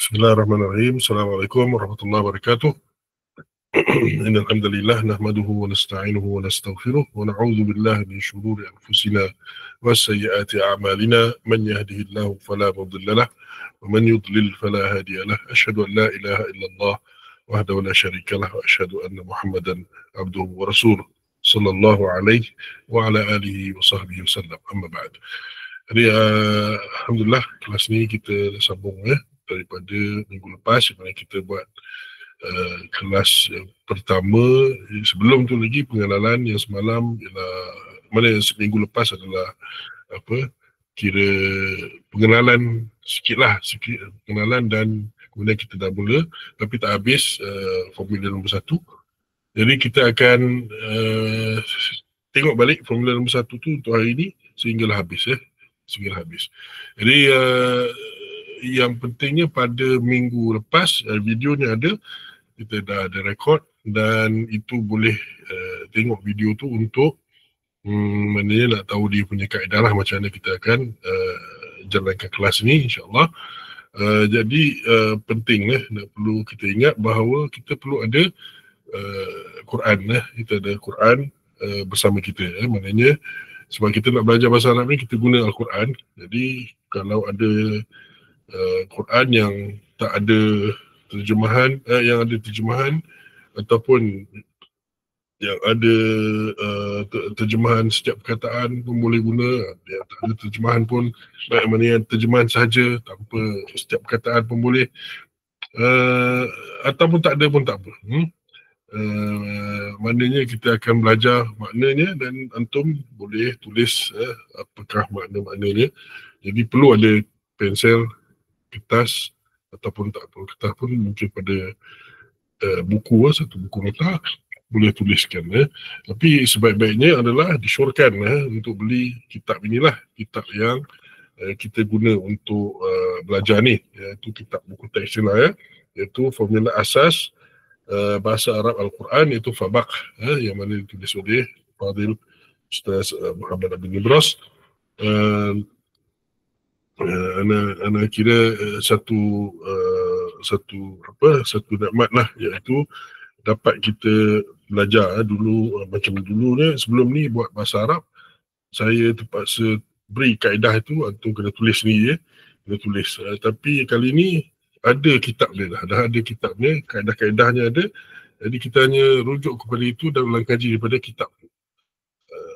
Bismillahirrahmanirrahim. Assalamualaikum warahmatullahi wabarakatuh. Innal hamdalillah nahmaduhu wa nasta'inuhu wa nastaghfiruh wa na'udzu billahi min shururi anfusina wa sayyiati a'malina man yahdihillahu fala mudilla lahu wa man yudlil fala hadiya lahu. Asyhadu an la ilaha illallah wahdahu la syarika lahu wa asyhadu anna Muhammadan abduhu wa rasuluh sallallahu alaihi wa ala alihi wa sahbihi wasallam. Amma ba'd. Jadi alhamdulillah kelas ni kita sambung daripada minggu lepas yang kita buat kelas yang pertama. Sebelum tu lagi pengenalan yang semalam ialah, mana yang minggu lepas adalah kira pengenalan sikit pengenalan, dan kemudian kita dah mula tapi tak habis formula nombor 1. Jadi kita akan tengok balik formula nombor 1 tu untuk hari ni sehinggalah habis sehinggalah habis. Jadi yang pentingnya pada minggu lepas videonya ada, kita dah ada rekod, dan itu boleh tengok video tu untuk maknanya nak tahu dia punya kaedah lah macam mana kita akan jalankan kelas ni insyaAllah. Jadi penting nak perlu kita ingat bahawa kita perlu ada Quran kita ada Quran bersama kita maknanya sebab kita nak belajar bahasa Arab ni kita guna Al-Quran. Jadi kalau ada Quran yang tak ada terjemahan, yang ada terjemahan ataupun yang ada terjemahan setiap perkataan pun boleh guna. Yang tak ada terjemahan pun, mana yang terjemahan sahaja tanpa setiap perkataan pun boleh, ataupun tak ada pun tak apa. Maknanya kita akan belajar maknanya, dan antum boleh tulis apakah makna-maknanya. Jadi perlu ada pensel, kertas, ataupun tak perlu kertas pun mungkin pada buku, satu buku nota boleh tuliskan. Tapi sebaik-baiknya adalah disyorkan untuk beli kitab inilah, kitab yang kita guna untuk belajar ni, iaitu kitab buku teks iaitu Formula Asas Bahasa Arab Al-Quran, iaitu Fabaq, yang mana ditulis oleh Fadil Ustaz Muhammad Abdul Nibras. Ana kira satu nikmat lah, iaitu dapat kita belajar dulu. Macam dulu ni, sebelum ni buat bahasa Arab, saya terpaksa beri kaedah itu, antum kena tulis ni kena tulis. Tapi kali ni ada kitab dia dah ada kitabnya, kaedah-kaedahnya ada. Jadi kita hanya rujuk kepada itu dan ulang kaji daripada kitab.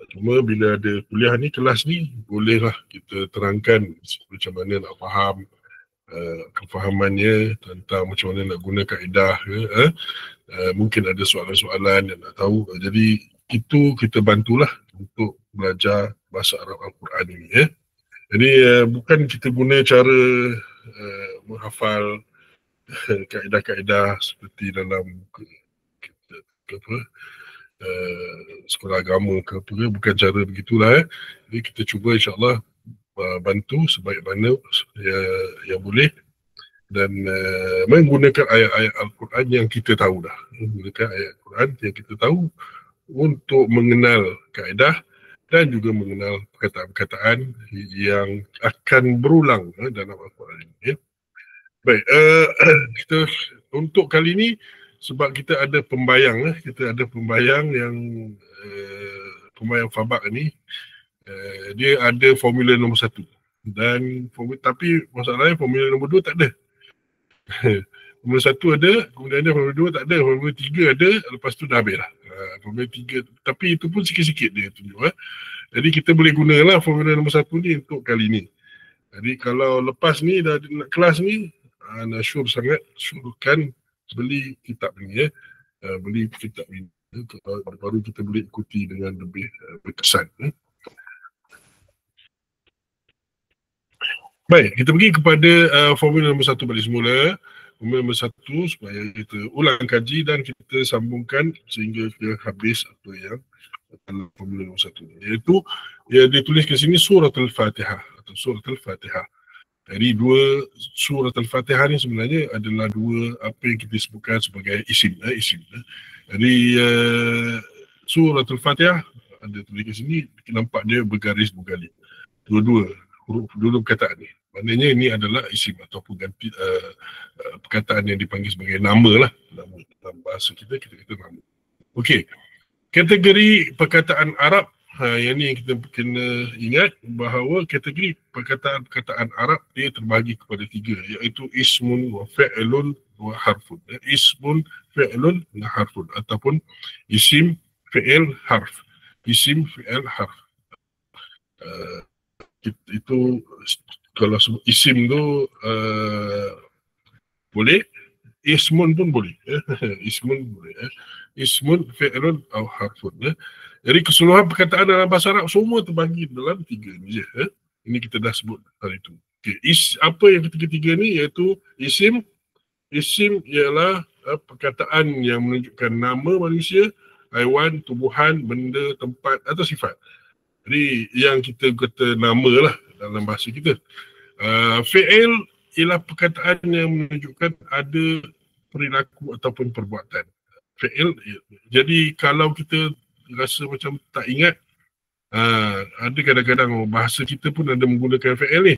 Cuma bila ada kuliah ni, kelas ni, bolehlah kita terangkan macam mana nak faham, kefahamannya tentang macam mana nak guna kaedah mungkin ada soalan-soalan yang nak tahu. Jadi itu kita bantulah untuk belajar bahasa Arab Al-Quran ini. Jadi bukan kita guna cara menghafal kaedah-kaedah seperti dalam sekolah agama ke apa, bukan cara begitulah. Jadi kita cuba insyaAllah bantu sebaik mana yang boleh, dan menggunakan ayat-ayat Al-Quran yang kita tahu dah. Menggunakan ayat Al-Quran yang kita tahu untuk mengenal kaedah dan juga mengenal perkataan-perkataan yang akan berulang dalam Al-Quran ini. Baik, kita untuk kali ini, sebab kita ada pembayang, yang pembayang Fabaq ni, dia ada formula nombor 1, dan tapi masalahnya formula nombor 2 tak ada. Formula 1 ada, kemudian formula 2 tak ada, formula 3 ada, lepas tu dah habis lah. Formula 3, tapi itu pun sikit-sikit dia tunjuk. Jadi kita boleh gunalah formula nombor 1 ni untuk kali ni. Jadi kalau lepas ni dah nak kelas ni, nak sangat syurkan beli kitab ni beli kitab ini, baru kita boleh ikuti dengan lebih berkesan. Baik, kita pergi kepada formula nombor 1 balik semula. Formula nombor 1 supaya kita ulang kaji dan kita sambungkan sehingga kita habis apa yang dalam formula nombor 1 ni, iaitu yang ditulis ke sini Surah Al-Fatihah atau Surah Al-Fatihah. Jadi dua Surah Al-Fatihah ni sebenarnya adalah dua apa yang kita sebutkan sebagai isim. Jadi Surah Al-Fatihah ada tulis ke sini, nampak dia bergaris bergali. Dua-dua huruf, dua perkataan ni. Maknanya ini adalah isim ataupun ganti perkataan yang dipanggil sebagai nama lah. Nama dalam bahasa kita kata nama. Okey. Kategori perkataan Arab, yang ni yang kita kena ingat bahawa kategori perkataan Arab dia terbahagi kepada 3, iaitu ismun wa fi'lun wa harfun. Ismun, fi'lun wa harfun, ataupun isim, fi'il, harf. Isim, fi'il, harf. Itu kalau sebut isim tu boleh, ismun pun boleh. Ismun boleh. Ismun, fi'lun atau harfun. Jadi keseluruhan perkataan dalam bahasa Arab semua terbagi dalam 3 ni je. Ini kita dah sebut hari itu. Okay. Apa yang ketiga-tiga ni, iaitu isim. Isim ialah perkataan yang menunjukkan nama manusia, haiwan, tumbuhan, benda, tempat atau sifat. Jadi yang kita kata nama lah dalam bahasa kita. Fi'il ialah perkataan yang menunjukkan ada perilaku ataupun perbuatan. Fi'il. Jadi kalau kita rasa macam tak ingat, ada kadang-kadang bahasa kita pun ada menggunakan fi'il ni.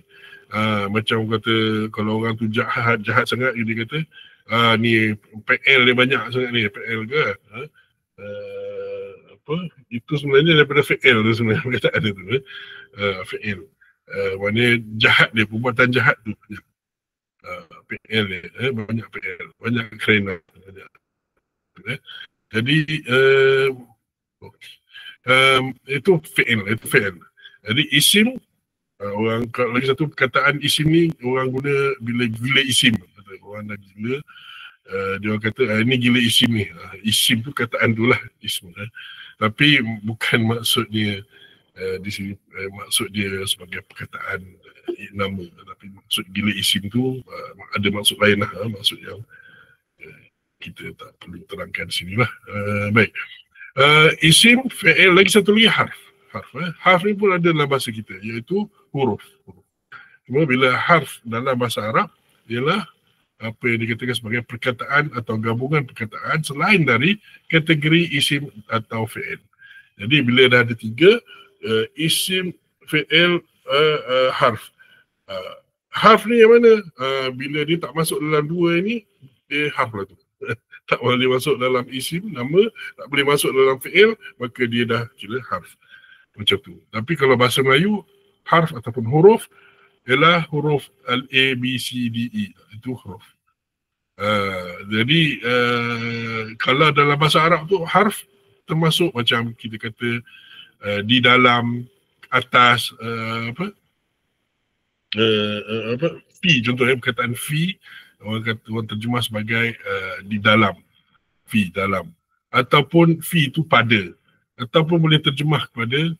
Macam kata kalau orang tu jahat sangat, dia kata ni PL dia banyak sangat ni, PL ke apa, itu sebenarnya daripada fi'il tu sebenarnya perkataan dia tu, fi'il, maknanya jahat dia, perbuatan jahat tu banyak. PL dia, banyak PL, banyak kerana banyak. Jadi itu fi'il, itu fi'il. Jadi isim, orang lagi satu perkataan isim ni orang guna bila gila isim. Orang dah gila, dia orang kata ini gila isim ni. Isim tu kataan tu lah isim. Tapi bukan maksudnya di sini maksud dia sebagai perkataan nama, tapi maksud gila isim tu ada maksud lain lah, maksud yang kita tak perlu terangkan di sini lah. Baik. Isim, fi'il, lagi satu lagi harf. Harf ni pun ada dalam bahasa kita, iaitu huruf. Cuma bila harf dalam bahasa Arab ialah apa yang dikatakan sebagai perkataan atau gabungan perkataan selain dari kategori isim atau fi'il. Jadi bila dah ada 3, isim, fi'il, harf. Harf ni yang mana? Bila dia tak masuk dalam 2 ni, dia harf lah tu. Tak boleh masuk dalam isim, nama, tak boleh masuk dalam fi'il, maka dia dah kira harf. Macam tu. Tapi kalau bahasa Melayu, harf ataupun huruf ialah huruf A, B, C, D, E. Itu huruf. Jadi kalau dalam bahasa Arab tu harf termasuk macam kita kata di dalam, atas, fi, contohnya perkataan fi, orang terjemah sebagai di dalam, fi, dalam, ataupun fi itu pada, ataupun boleh terjemah kepada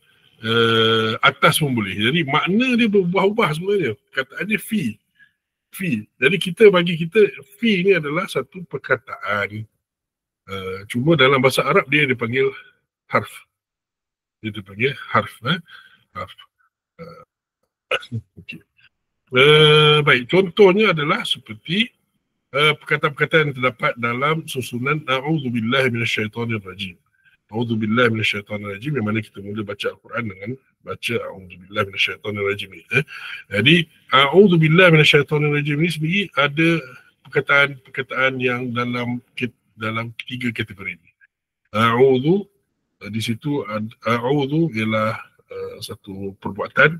atas pun boleh. Jadi makna dia berubah-ubah sebenarnya. Kataannya fi. Jadi bagi kita fi ni adalah satu perkataan. Cuma dalam bahasa Arab dia dipanggil harf. Dia dipanggil harf. Harf. Okay. Baik, contohnya adalah seperti perkataan-perkataan yang terdapat dalam susunan A'udzubillahi minasyaitonirrajim. A'udzubillahi minasyaitonirrajim, yang mana kita mula baca Al-Quran dengan baca A'udzubillahi minasyaitonirrajim ni. Jadi A'udzubillahi minasyaitonirrajim ni sendiri ada perkataan-perkataan yang dalam 3 kategori ni. A'udzu, di situ A'udzu ialah satu perbuatan.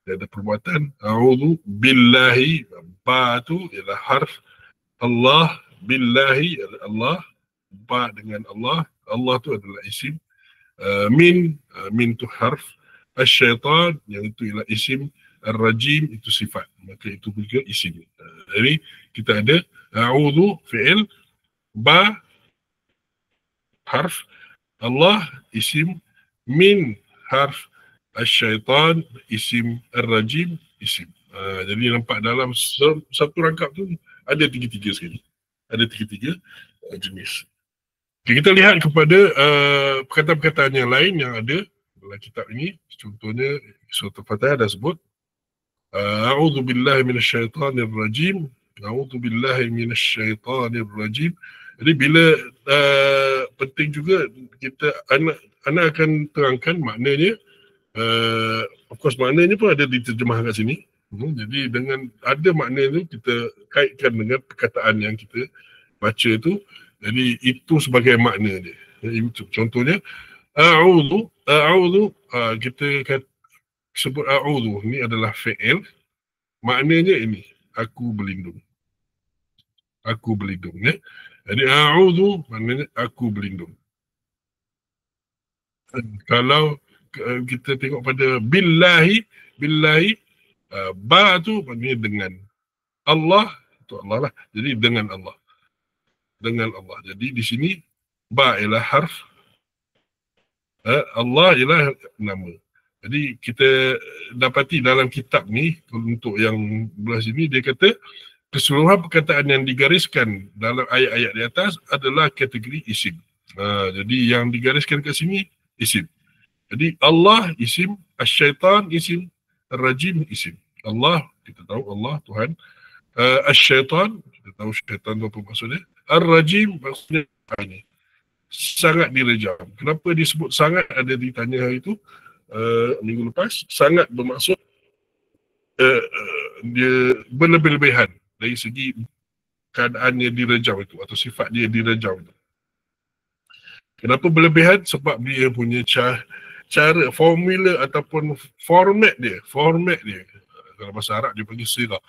Dia ada perbuatan. A'udzu billahi, ba tu ialah harf. Allah, billahi adalah Allah, ba dengan Allah. Allah tu adalah isim. Min tu harf. Asyaitan, yang itu ialah isim. Ar-rajim itu sifat. Maka itu juga isim. Jadi kita ada a'udzu fi'il, ba harf, Allah isim, min harf, asyaitan isim, ar-rajim isim. Jadi nampak dalam satu rangkap tu ada 3 sekali. Ada 3 jenis. Okay, kita lihat kepada perkataan-perkataan yang lain yang ada dalam kitab ini. Contohnya surah Al-Fatihah dah sebut a'udzu billahi minasyaitonir rajim. A'udzu billahi minasyaitonir rajim. Jadi bila penting juga kita anak akan terangkan maknanya. Of course maknanya pun ada diterjemah kat sini. Jadi dengan ada makna tu kita kaitkan dengan perkataan yang kita baca tu. Jadi itu sebagai makna dia. Itu contohnya a'udhu, kita sebut a'udhu ni adalah fi'il. Maknanya ini, aku berlindung. Aku berlindung ya. Jadi a'udhu maknanya aku berlindung. Kalau kita tengok pada billahi, ba tu maknanya dengan. Allah itu Allah lah. Jadi dengan Allah. Dengan Allah. Jadi di sini ba ialah harf, Allah ialah nama. Jadi kita dapati dalam kitab ni, untuk yang belah sini dia kata keseluruhan perkataan yang digariskan dalam ayat-ayat di atas adalah kategori isim. Jadi yang digariskan kat sini isim. Jadi Allah isim, asy-syaitan isim, ar-rajim isim. Allah, kita tahu Allah Tuhan. Asy-syaitan, kita tahu syaitan tu apa maksudnya. Ar-rajim maksudnya ini. Sangat direjam. Kenapa disebut sangat, ada ditanya hari itu minggu lepas. Sangat bermaksud dia berlebih-lebihan dari segi keadaannya direjam itu atau sifat dia direjam itu. Kenapa berlebihan? Sebab dia punya cara formula ataupun format dia. Kalau bahasa Arab dia panggil sirah.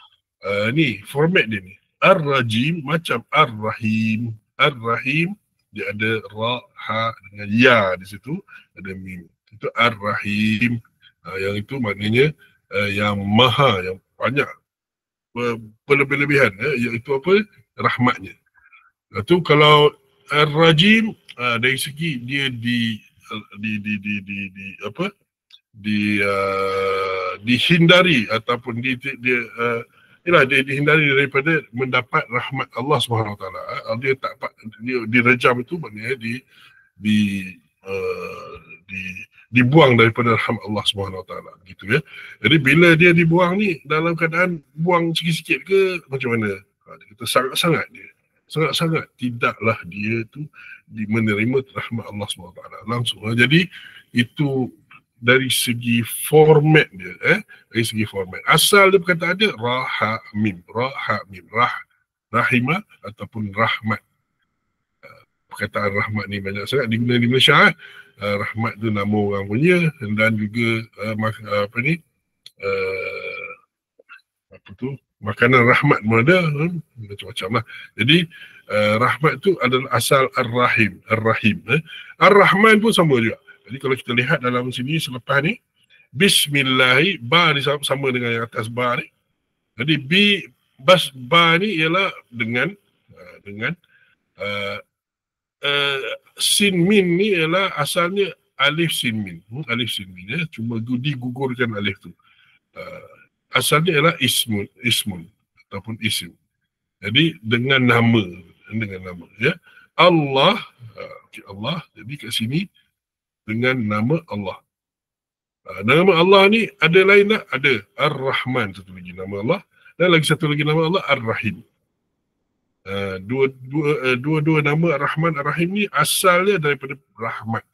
Ni format dia ni. Ar-Rajim macam Ar-Rahim. Ar-Rahim dia ada ra, ha dengan ya di situ, ada mim. Itu Ar-Rahim. Yang itu maknanya yang maha, yang banyak berlebih-lebihan, iaitu apa? Rahmatnya. Itu kalau Ar-Rajim dari segi dia dihindari ataupun dia dihindari daripada mendapat rahmat Allah Subhanahu Wa Taala. Dia tak dia direjam itu maknanya dibuang daripada rahmat Allah Subhanahu Wa Taala, gitu ya. Jadi bila dia dibuang ni dalam keadaan buang sikit-sikit ke macam mana? Kita sangat-sangat dia. Sangat-sangat tidaklah dia tu menerima rahmat Allah SWT langsung. Jadi itu dari segi format dia, dari segi format. Asal dia perkataan dia rahamim, rahimah ataupun rahmat. Perkataan rahmat ni banyak sangat digunakan di Malaysia. Rahmat tu nama orang punya, dan juga makanan rahmat pun ada, macam-macam lah. Jadi rahmat tu adalah asal Ar-Rahim. Ar-Rahman pun sama juga. Jadi kalau kita lihat dalam sini selepas ni, Bismillahi, ba ni sama dengan yang atas ba ni. Jadi ba ni ialah dengan sin min ni ialah asalnya alif sin min. Alif sin min ya, cuma digugurkan alif tu. Asalnya ialah ismun ataupun isim. Jadi dengan nama ya. Allah, Allah. Jadi kat sini dengan nama Allah. Nama Allah ni ada lain tak? Ada. Ar-Rahman satu lagi nama Allah, dan lagi satu lagi nama Allah Ar-Rahim. Dua nama Ar-Rahman Ar-Rahim ni asalnya daripada rahmat.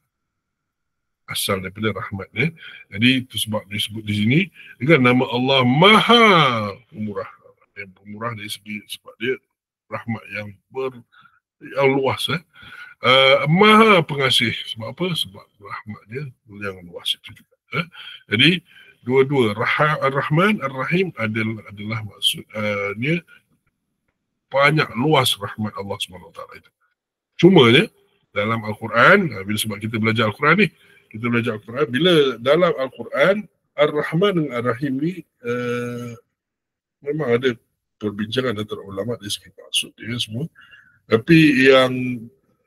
Asal daripada rahmat ya. Jadi itu sebab disebut di sini dengan nama Allah Maha Pemurah. Pemurah dari segi sebab dia rahmat yang luas Maha Pengasih. Sebab apa? Sebab rahmat dia yang luas itu juga. Jadi dua-dua Ar-Rahman Ar-Rahim adalah maksudnya banyak luas rahmat Allah SWT itu. Cumanya dalam Al-Quran, bila sebab kita belajar Al-Quran ni, bila dalam Al-Quran Ar-Rahman dan Ar-Rahim ni memang ada perbincangan antara ulama dari segi maksud dia semua. Tapi yang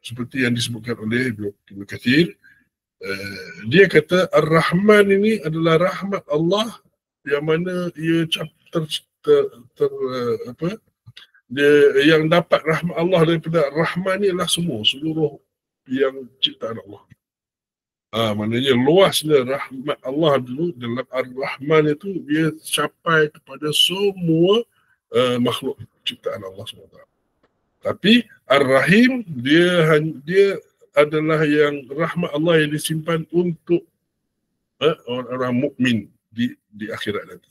seperti yang disebutkan oleh Ibnu Katsir, dia kata Ar-Rahman ini adalah rahmat Allah yang mana ia dia yang dapat rahmat Allah daripada Rahman ni adalah seluruh yang ciptaan Allah. Maknanya luasnya rahmat Allah dulu dalam Ar-Rahman itu dia capai kepada semua makhluk ciptaan Allah SWT. Tapi Ar-Rahim dia adalah yang rahmat Allah yang disimpan untuk orang-orang mukmin di akhirat nanti.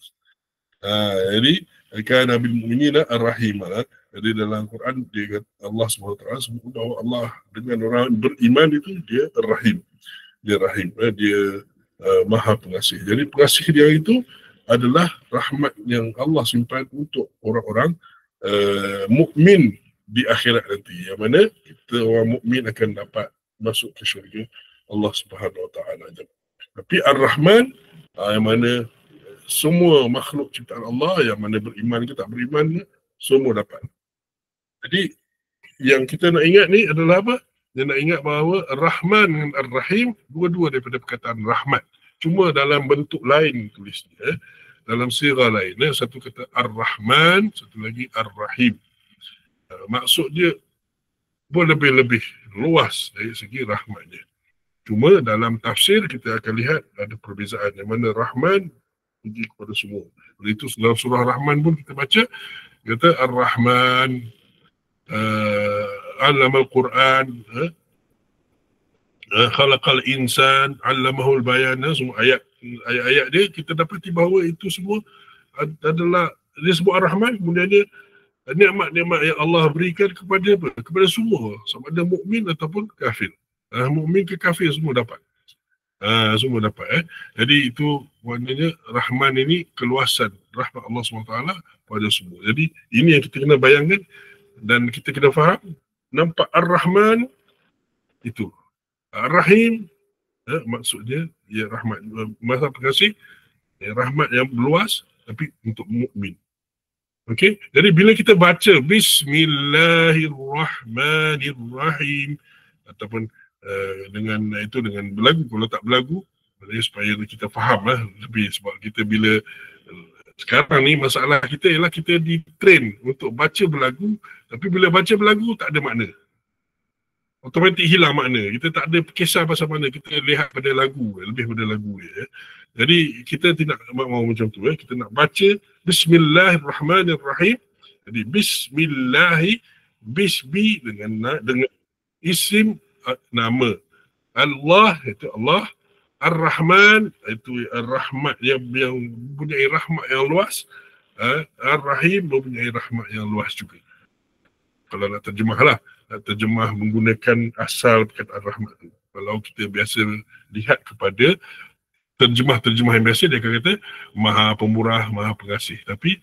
Jadi kana bil mu'minina ar-rahim. Jadi dalam Quran dia kata Allah SWT sebut bahawa Allah dengan orang beriman itu dia ar-rahim. Dia rahim, dia maha pengasih. Jadi pengasih dia itu adalah rahmat yang Allah simpan untuk orang-orang mukmin di akhirat nanti. Yang mana kita orang mukmin akan dapat masuk ke syurga Allah Subhanahu Wa Taala. Tapi Ar-Rahman yang mana semua makhluk ciptaan Allah, yang mana beriman ke tak beriman, semua dapat. Jadi yang kita nak ingat ni adalah apa? Dia nak ingat bahawa Ar-Rahman dengan Ar-Rahim dua-dua daripada perkataan rahmat. Cuma dalam bentuk lain tulisnya. Dalam sirah lain. Satu kata Ar-Rahman, satu lagi Ar-Rahim. Maksud dia pun lebih-lebih luas dari segi rahmatnya. Cuma dalam tafsir kita akan lihat ada perbezaan. Yang mana Rahman pergi kepada semua. Oleh itu dalam surah Rahman pun kita baca, kata Ar-Rahman, Allama Al-Quran, Khalaqal Insan, Allamahul Bayan. Semua ayat-ayat dia kita dapati bahawa itu semua adalah dia sebut Ar-Rahman, kemudian dia nikmat-nikmat yang Allah berikan kepada apa? Kepada semua, sama ada mukmin ataupun kafir. Mukmin ke kafir semua dapat. Semua dapat. Jadi itu maknanya Rahman ini keluasan rahmat Allah SWT pada semua. Jadi ini yang kita kena bayangkan dan kita kena faham. Nampak Ar-Rahman itu. Ar-Rahim maksudnya ya rahmat, maha pengasih, ya, rahmat yang luas tapi untuk mukmin. Okey, jadi bila kita baca Bismillahirrahmanirrahim ataupun dengan itu dengan berlagu, kalau tak berlagu supaya kita faham lebih, sebab kita bila sekarang ni masalah kita ialah kita di-train untuk baca berlagu, tapi bila baca berlagu tak ada makna, automatik hilang makna. Kita tak ada kisah pasal mana, kita lihat pada lagu, lebih pada lagu ya. Jadi kita tidak mahu macam tu kita nak baca Bismillahirrahmanirrahim. Jadi Bismillahi, Bismi dengan isim nama. Allah itu Allah, Ar-Rahman itu Ar-Rahmat yang mempunyai rahmat yang luas, Ar-Rahim mempunyai rahmat yang luas juga. Kalau nak terjemahlah, nak terjemah menggunakan asal perkataan rahmat tu. Kalau kita biasa lihat kepada terjemah-terjemah yang biasa, dia akan kata Maha Pemurah, Maha Pengasih. Tapi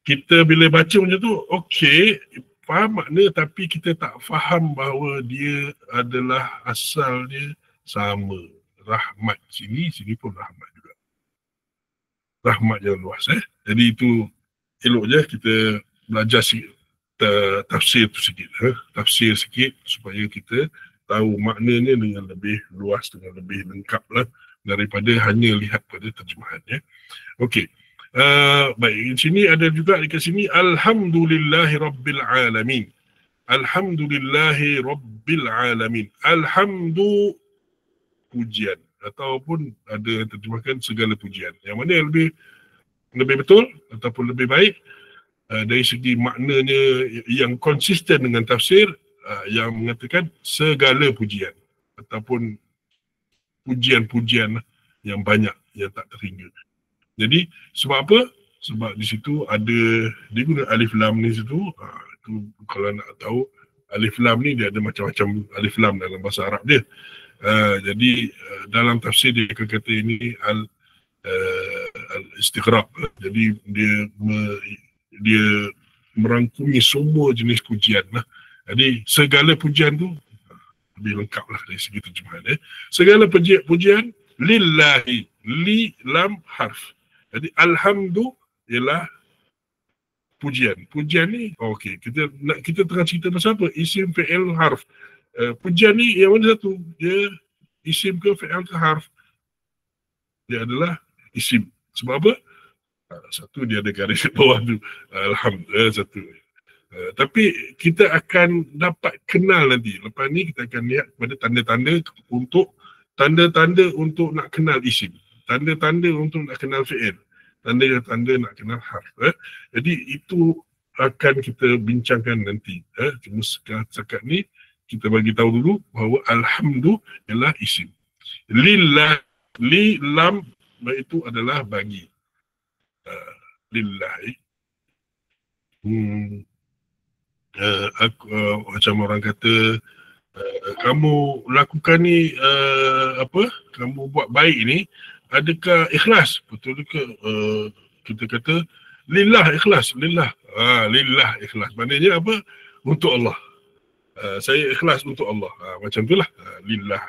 kita bila baca macam tu, okey, faham makna, tapi kita tak faham bahawa dia adalah asalnya sama. Rahmat sini pun rahmat juga. Rahmat yang luas. Jadi itu elok je kita belajar tafsir tu sikit. Tafsir sikit supaya kita tahu maknanya dengan lebih luas, dengan lebih lengkap lah, daripada hanya lihat pada terjemahannya. Okey. Baik, di sini ada juga dekat sini Alhamdulillahi Rabbil Alamin. Alhamdulillahi Rabbil Alamin. Alhamdu pujian, ataupun ada yang terjemahkan segala pujian. Yang mana yang lebih betul ataupun lebih baik dari segi maknanya yang konsisten dengan tafsir yang mengatakan segala pujian ataupun pujian-pujian yang banyak yang tak terhingga. Jadi sebab apa? Sebab di situ ada dia guna alif lam ni situ. Itu kalau nak tahu alif lam ni dia ada macam-macam alif lam dalam bahasa Arab dia. Jadi dalam tafsir dia akan kata ini al-istighraq. Jadi dia merangkumi semua jenis pujian lah. Jadi segala pujian tu lebih lengkap lah dari segi terjemahan. Segala pujian lillahi, li lam harf. Jadi alhamdu ialah pujian. Pujian ni okey, kita tengah cerita pasal apa? Isim, fi'il, harf. Pujian ni yang mana satu? Dia isim ke fi'il ke harf? Dia adalah isim. Sebab apa? Satu dia ada garis bawah tu. Alhamdulillah satu. Tapi kita akan dapat kenal nanti. Lepas ni kita akan lihat pada tanda-tanda untuk nak kenal isim. Tanda-tanda untuk nak kenal fi'il. Tanda-tanda nak kenal harf. Jadi itu akan kita bincangkan nanti. Cuma sekat ni kita bagi tahu dulu bahawa alhamdu ialah isim. Lillah, li lam itu adalah bagi. lillahi. Macam orang kata, kamu lakukan ni apa, kamu buat baik ni, adakah ikhlas? Betul ke? Kita kata lillah ikhlas, lillah. Lillah ikhlas. Maknanya apa? Untuk Allah. Saya ikhlas untuk Allah. Macam itulah. Lillah.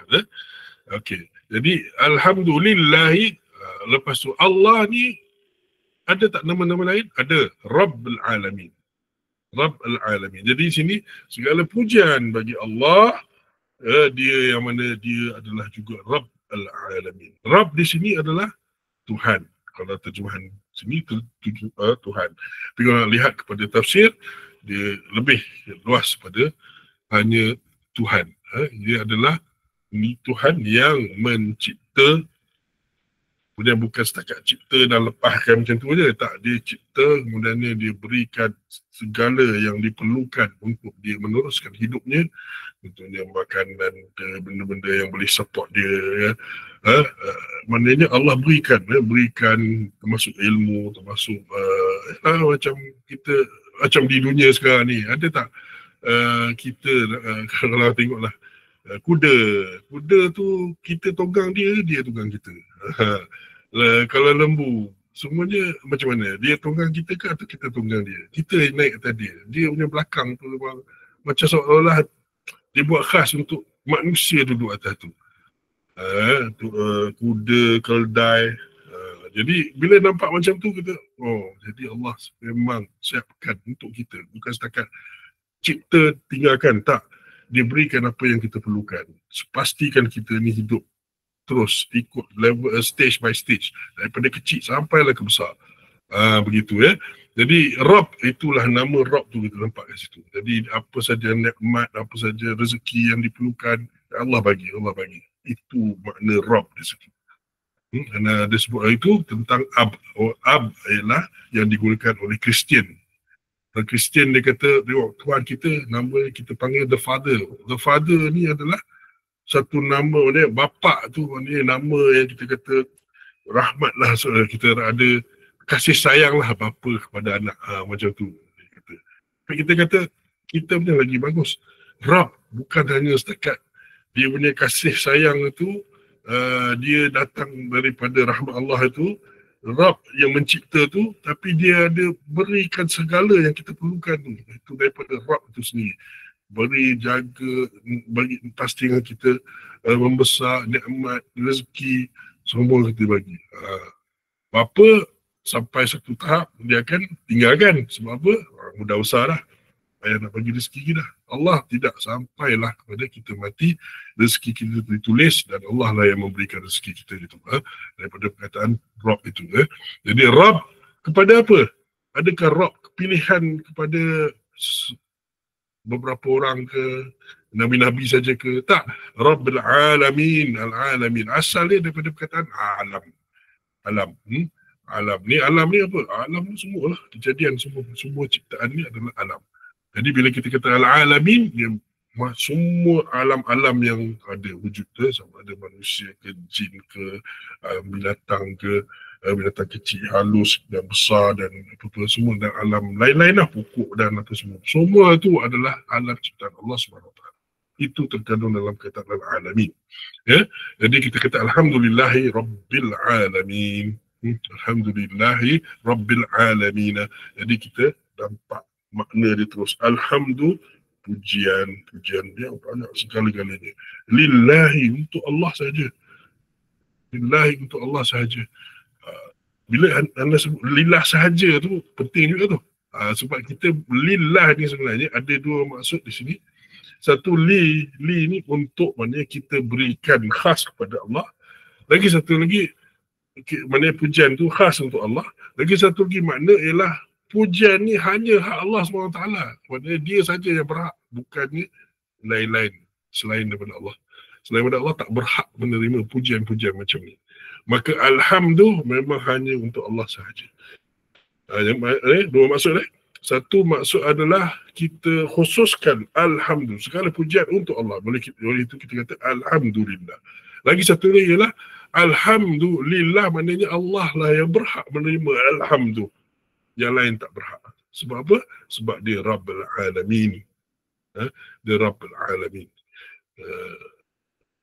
Okey. Jadi alhamdulillahi, lepas tu Allah ni ada tak nama-nama lain? Ada. Rabbul Alamin. Rabbul Alamin. Jadi sini segala pujian bagi Allah, dia yang mana dia adalah juga Rabbul Alamin. Rabb di sini adalah Tuhan. Kalau terjemahan sini Tuhan. Tapi kalau lihat kepada tafsir, dia lebih luas pada hanya Tuhan. Dia adalah ni Tuhan yang mencipta. Kemudian bukan setakat cipta dan lepaskan macam tu je. Tak, dia cipta, kemudian dia berikan segala yang diperlukan untuk dia meneruskan hidupnya. Contohnya makanan, benda-benda yang boleh support dia. Ya. Maknanya Allah berikan termasuk ilmu, termasuk macam kita, macam di dunia sekarang ni. Ada tak kita, kalau tengoklah, kuda tu kita tunggang dia tunggang kita. Kalau lembu, semuanya macam mana? Dia tunggang kita ke atau kita tunggang dia? Kita naik atas dia. Dia punya belakang tu memang macam seolah-olah dia buat khas untuk manusia duduk atas tu. Kuda, keldai. Jadi bila nampak macam tu kita, jadi Allah memang siapkan untuk kita. Bukan setakat cipta tinggalkan, tak. Dia berikan apa yang kita perlukan. Pastikan kita ni hidup terus ikut level, stage by stage, daripada kecil sampailah ke besar. Begitu ya. Jadi Rabb, itulah nama Rabb tu kita nampak kat situ. Jadi apa saja nikmat, apa saja rezeki yang diperlukan, Allah bagi. Itu makna Rabb di situ. Kerana dia sebut itu tentang Ab. Ab ialah yang digunakan oleh Kristian. Kristian dia kata, Tuhan kita, nama kita panggil The Father. The Father ni adalah satu nama dia, bapa tu ni nama yang kita kata rahmat lah, kita ada kasih sayang lah bapa kepada anak, macam tu. Tapi kita kata, kita punya lagi bagus. Rabb bukan hanya setakat dia punya kasih sayang itu, dia datang daripada rahmat Allah itu, Rabb yang mencipta tu, tapi dia ada berikan segala yang kita perlukan tu. Itu daripada Rabb itu sendiri. Beri, jaga, bagi pastikan kita membesar, nikmat, rezeki, semua kita bagi. Bapa sampai satu tahap dia akan tinggalkan. Sebab apa? Mudah besar dah. Payah nak bagi rezeki kita. Allah tidak, sampailah kepada kita mati, rezeki kita ditulis dan Allah lah yang memberikan rezeki kita itu. Daripada perkataan Rabb itu. Jadi Rabb kepada apa? Adakah Rabb pilihan kepada beberapa orang ke, Nabi-Nabi saja ke? Tak. Rabbul Alamin. Al-Alamin. Asal dia daripada perkataan alam. Alam. Alam ni apa? Alam ni semua lah. Kejadian semua ciptaan ni adalah alam. Jadi bila kita kata Al-Alamin, dia semua alam-alam yang ada wujud tu, sama ada manusia ke, jin ke, binatang ke, binatang kecil, halus dan besar dan apa-apa semua, dan alam lain-lain lah, pokok dan apa semua. Semua itu adalah alam ciptaan Allah SWT. Itu terkandung dalam kata Al-Alamin. Ya? Jadi kita kata Alhamdulillahi Rabbil Alamin. Alhamdulillahi Rabbil Alamin. Jadi kita nampak makna dia terus. Alhamdulillah, pujian dia banyak segala-galanya. Lillahi, untuk Allah saja. Lillahi, untuk Allah saja. Bila anda sebut lillah sahaja tu, penting juga tu. Sebab kita lillah ni sebenarnya ada dua maksud di sini. Satu, li ni untuk, maknanya kita berikan khas kepada Allah. Lagi satu lagi, maknanya pujian tu khas untuk Allah. Lagi satu lagi makna ialah pujian ni hanya hak Allah SWT. Maknanya dia saja yang berhak, bukannya lain-lain selain daripada Allah. Selain daripada Allah tak berhak menerima pujian-pujian macam ni. Maka Alhamdulillah memang hanya untuk Allah sahaja. Dua maksud. Satu maksud adalah kita khususkan Alhamdulillah, segala pujian untuk Allah. Oleh itu kita kata Alhamdulillah. Lagi satu lagi ialah Alhamdulillah, maknanya Allah lah yang berhak menerima Alhamdulillah. yang lain tak berhak. Sebab apa? Sebab dia Rabbul Alamin. Dia Rabbul Alamin.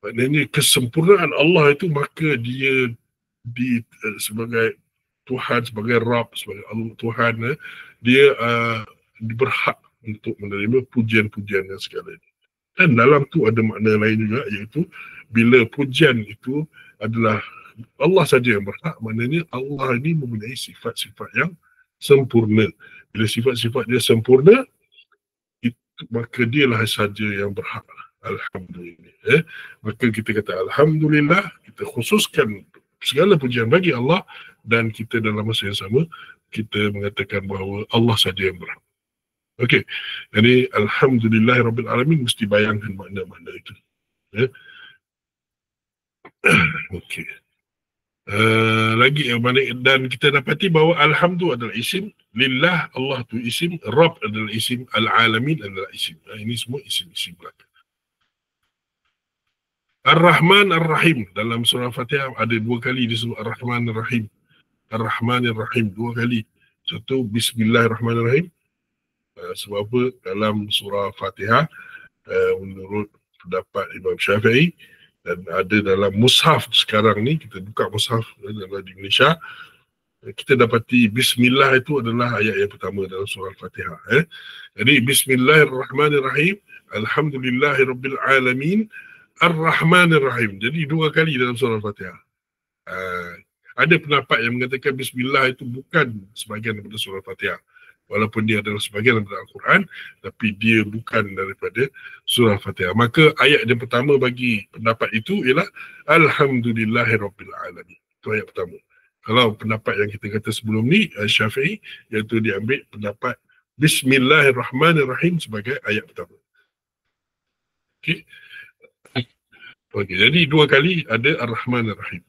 Maknanya kesempurnaan Allah itu, maka dia sebagai Tuhan, sebagai Rabb, sebagai Allah Tuhan, dia berhak untuk menerima pujian-pujian yang segala ini. Dan dalam tu ada makna lain juga, iaitu bila pujian itu adalah Allah saja yang berhak, maknanya Allah ini mempunyai sifat-sifat yang sempurna. Bila sifat-sifat dia sempurna, itu, maka dialah saja yang berhak. Alhamdulillah. Maka kita kata Alhamdulillah, kita khususkan segala pujian bagi Allah, dan kita dalam masa yang sama kita mengatakan bahawa Allah saja yang berhak. Okey. Jadi Alhamdulillah Rabbil Alamin, mesti bayangkan makna-makna itu. Okey. Lagi yang mana, dan kita dapati bahawa Alhamdu adalah isim, Lillah Allah tu isim, Rabb adalah isim, Al-Alamin adalah isim. Ini semua isim-isim belaka. Ar-Rahman Ar-Rahim, dalam surah Fatihah ada 2 kali disebut Ar-Rahman Ar-Rahim. Ar-Rahman Ar-Rahim 2 kali. Satu, Bismillahirrahmanirrahim. Sebab apa? Dalam surah Fatihah, menurut pendapat Imam Syafi'i, dan ada dalam mushaf sekarang ni, kita buka mushaf dalam di Malaysia, kita dapati Bismillah itu adalah ayat yang pertama dalam surah Fatihah. Jadi Bismillahirrahmanirrahim, Alhamdulillahirabbil alamin, Ar-Rahman Ar-Rahim. Jadi 2 kali dalam surah Fatihah. Ada pendapat yang mengatakan Bismillah itu bukan sebahagian daripada surah Fatihah. Walaupun dia adalah sebahagian daripada Al-Quran, tapi dia bukan daripada surah Fatihah. Maka ayat yang pertama bagi pendapat itu ialah Alhamdulillahirabbil alamin. Itu ayat pertama. Kalau pendapat yang kita kata sebelum ni, Syafi'i, iaitu diambil pendapat Bismillahirrahmanirrahim sebagai ayat pertama. Okey. Okey, jadi 2 kali ada Ar-Rahman Ar-Rahim.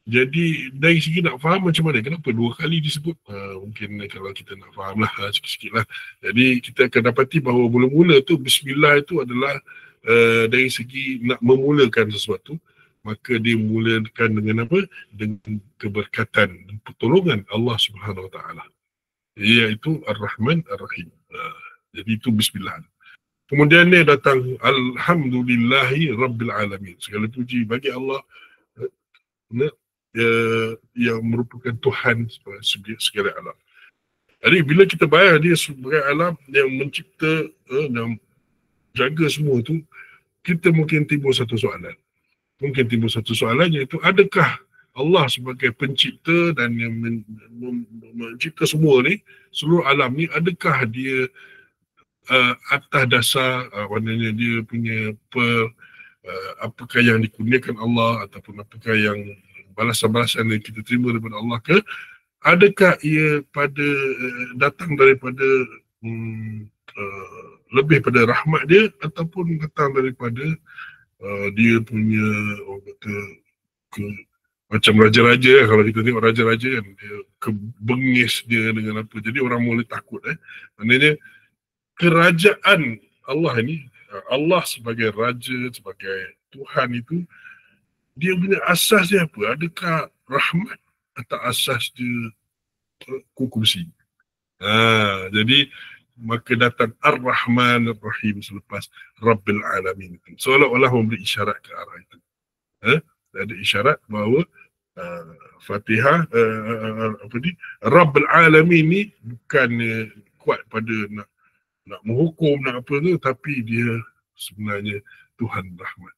Jadi dari segi nak faham macam mana, kenapa 2 kali disebut, mungkin kalau kita nak faham lah sikit-sikit lah. Jadi kita akan dapati bahawa mula-mula tu Bismillah itu adalah dari segi nak memulakan sesuatu, maka dia mulakan dengan apa? Dengan keberkatan dan pertolongan Allah Subhanahu Wa Taala, iaitu Ar-Rahman Ar-Rahim. Jadi itu Bismillah. Kemudian dia datang Alhamdulillahi Rabbil Alamin. Segala puji bagi Allah yang merupakan Tuhan segala alam. Jadi bila kita bayar dia sebagai alam yang mencipta dan jaga semua tu, kita mungkin timbul satu soalan. Iaitu, adakah Allah sebagai pencipta dan yang mencipta semua ni, seluruh alam ni, adakah dia atas dasar maknanya dia punya apakah yang dikurniakan Allah, ataupun apakah yang balasan-balasan yang kita terima daripada Allah ke, adakah ia datang daripada lebih pada rahmat dia, ataupun datang daripada dia punya macam raja-raja, kalau kita tengok raja-raja kan, dia kebengis dia dengan apa, jadi orang mula takut. Maknanya kerajaan Allah ini, Allah sebagai raja, sebagai Tuhan itu, dia punya asas dia apa? Adakah rahmat atau asas dia kuku besi? Jadi maka datang Ar-Rahman Ar-Rahim selepas Rabbil Alamin itu, seolah-olah memberi isyarat ke arah itu. Ada isyarat bahawa Fatihah Rabbil Alamin ni bukan kuat pada nak menghukum, nak apa tu, tapi dia sebenarnya Tuhan rahmat.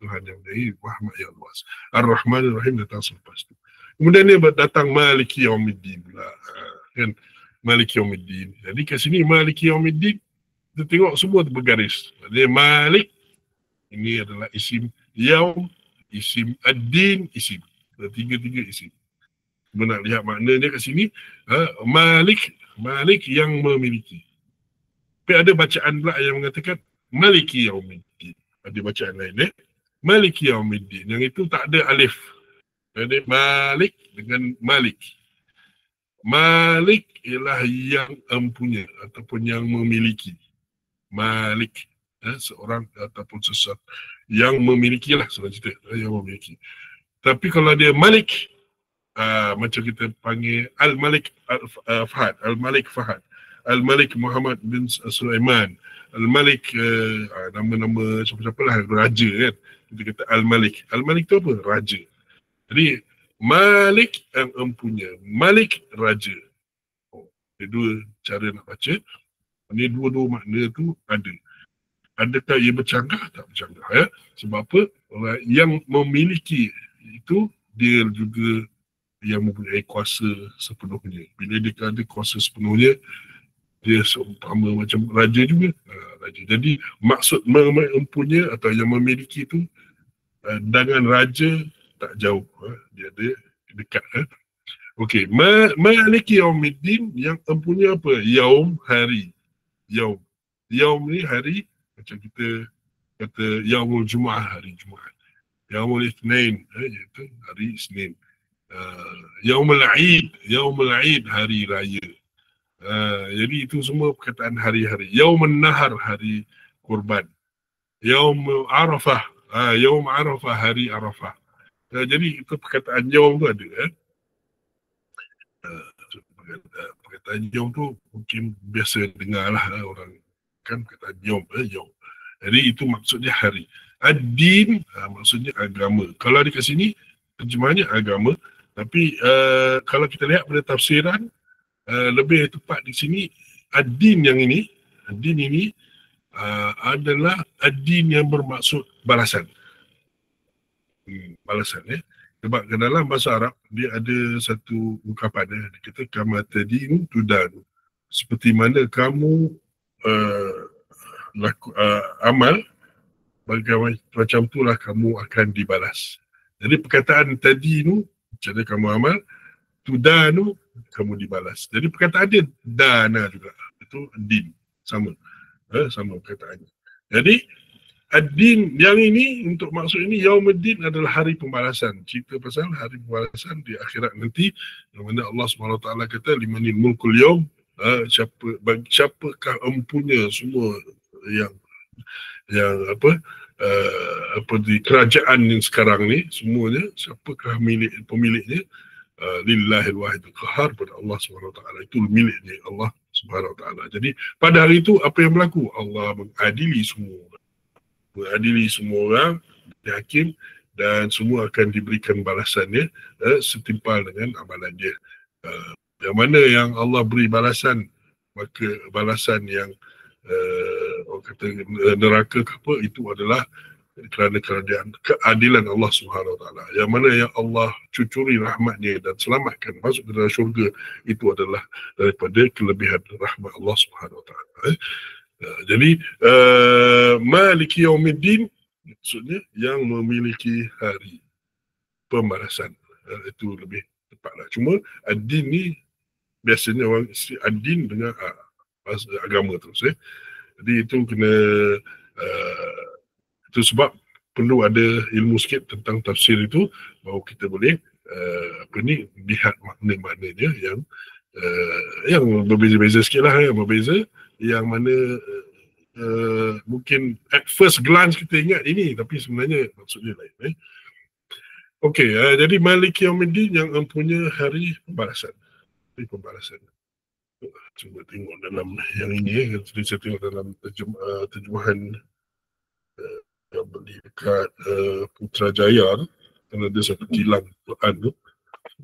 Tuhan yang mempunyai rahmat yang luas. Ar-Rahman Ar-Rahim datang selepas tu. Kemudian dia datang Maliki Yaumiddin pula. Kan? Maliki Yaumiddin. Jadi kat sini Maliki Yaumiddin, kita tengok semua bergaris. Dia Malik, ini adalah isim Yaum, isim Ad-Din, isim. Tiga-tiga isim. Kita nak lihat makna dia kat sini. Malik yang memiliki. Tapi ada bacaan pula yang mengatakan Maliki Yaumiddin. Ada bacaan lain Maliki Yaumiddin. Yang itu tak ada alif. Jadi Malik dengan Malik. Malik ialah yang empunya ataupun yang memiliki. Malik, seorang ataupun sesuatu yang memiliki lah, seorang cerita yang memiliki. Tapi kalau dia Malik, macam kita panggil Al-Malik Fahad, Al-Malik Fahad, Al-Malik Muhammad bin Sulaiman, Al-Malik nama-nama siapa-siapa lah, raja kan. Kita kata Al-Malik. Al-Malik tu apa? Raja. Jadi Malik yang empunya, Malik raja. Ada dua cara nak baca. Ini dua-dua makna tu ada. Adakah ia bercanggah? Tak bercanggah ya. Sebab apa? Orang yang memiliki itu dia juga yang mempunyai kuasa sepenuhnya. Bila dia ada kuasa sepenuhnya, dia seumpama macam raja juga. Raja. Jadi maksud mempunyai atau yang memiliki itu dengan raja tak jauh. Dia ada dekat. Okey, Maliki Yaumiddin yang empunya apa? Yaum, hari. Yaum. Yaum ni hari, macam kita kata Yaumul Jumaah, hari Jumaat. Yaumul Ithnain, iaitu hari Isnin. Yaumul Aid, Yaumul Aid, hari raya. Jadi itu semua perkataan hari-hari. Yaumul Nahar, hari kurban. Yaumul Arafah, Yaum Arafah, hari Arafah. Jadi itu perkataan Yaum tu ada. Perkataan Yom tu mungkin biasa dengar lah orang kan perkataan Yom. Jadi itu maksudnya hari. Ad-din maksudnya agama. Kalau ada kat sini terjemahannya agama, tapi kalau kita lihat pada tafsiran lebih tepat di sini ad-din yang ini, ad-din ini adalah ad-din yang bermaksud balasan. Balasan ya. Sebab ke dalam bahasa Arab, dia ada satu ungkapan dia kata kama tadinu tudanu. Seperti mana kamu amal, bagaimana macam itulah kamu akan dibalas. Jadi perkataan tadinu, macam mana kamu amal, tudanu, kamu dibalas. Jadi perkataan dia dana juga. Itu din, sama. Sama perkataannya. Jadi ad-din yang ini, untuk maksud ini Yaumuddin adalah hari pembalasan. Cerita pasal hari pembalasan di akhirat nanti, yang mana Allah SWT kata limanil mulkul yaum, siapakah empunya semua yang di kerajaan yang sekarang ni, semuanya siapakah pemiliknya? Lillahil wahidul qahar, pada Allah SWT. Itu miliknya Allah SWT. Jadi pada hari itu apa yang berlaku? Allah mengadili semua orang, hakim, dan semua akan diberikan balasannya setimpal dengan amalan dia. Yang mana yang Allah beri balasan, maka balasan yang orang kata neraka ke apa, itu adalah kerana keadilan Allah Subhanahu Wa Taala. Yang mana yang Allah cucuri rahmatnya dan selamatkan masuk ke dalam syurga, itu adalah daripada kelebihan rahmat Allah Subhanahu Wa Taala. Jadi Maliki Yaumiddin maksudnya yang memiliki hari pembalasan. Itu lebih tepatlah. Cuma ad-din ni biasanya orang isti ad-din dengan agama terus. Jadi itu kena itu sebab perlu ada ilmu sikit tentang tafsir itu, bahawa kita boleh lihat makna-maknanya yang berbeza-beza sikit lah, yang berbeza, yang mana mungkin at first glance kita ingat ini, tapi sebenarnya maksudnya lain. Okey, jadi Maliki Yaumiddin yang mempunyai hari pembalasan. Hari pembalasan. Cuba tengok dalam yang ini, jadi saya tengok dalam terjemahan yang beli dekat Putrajaya tu, kerana ada satu kilang Quran tu,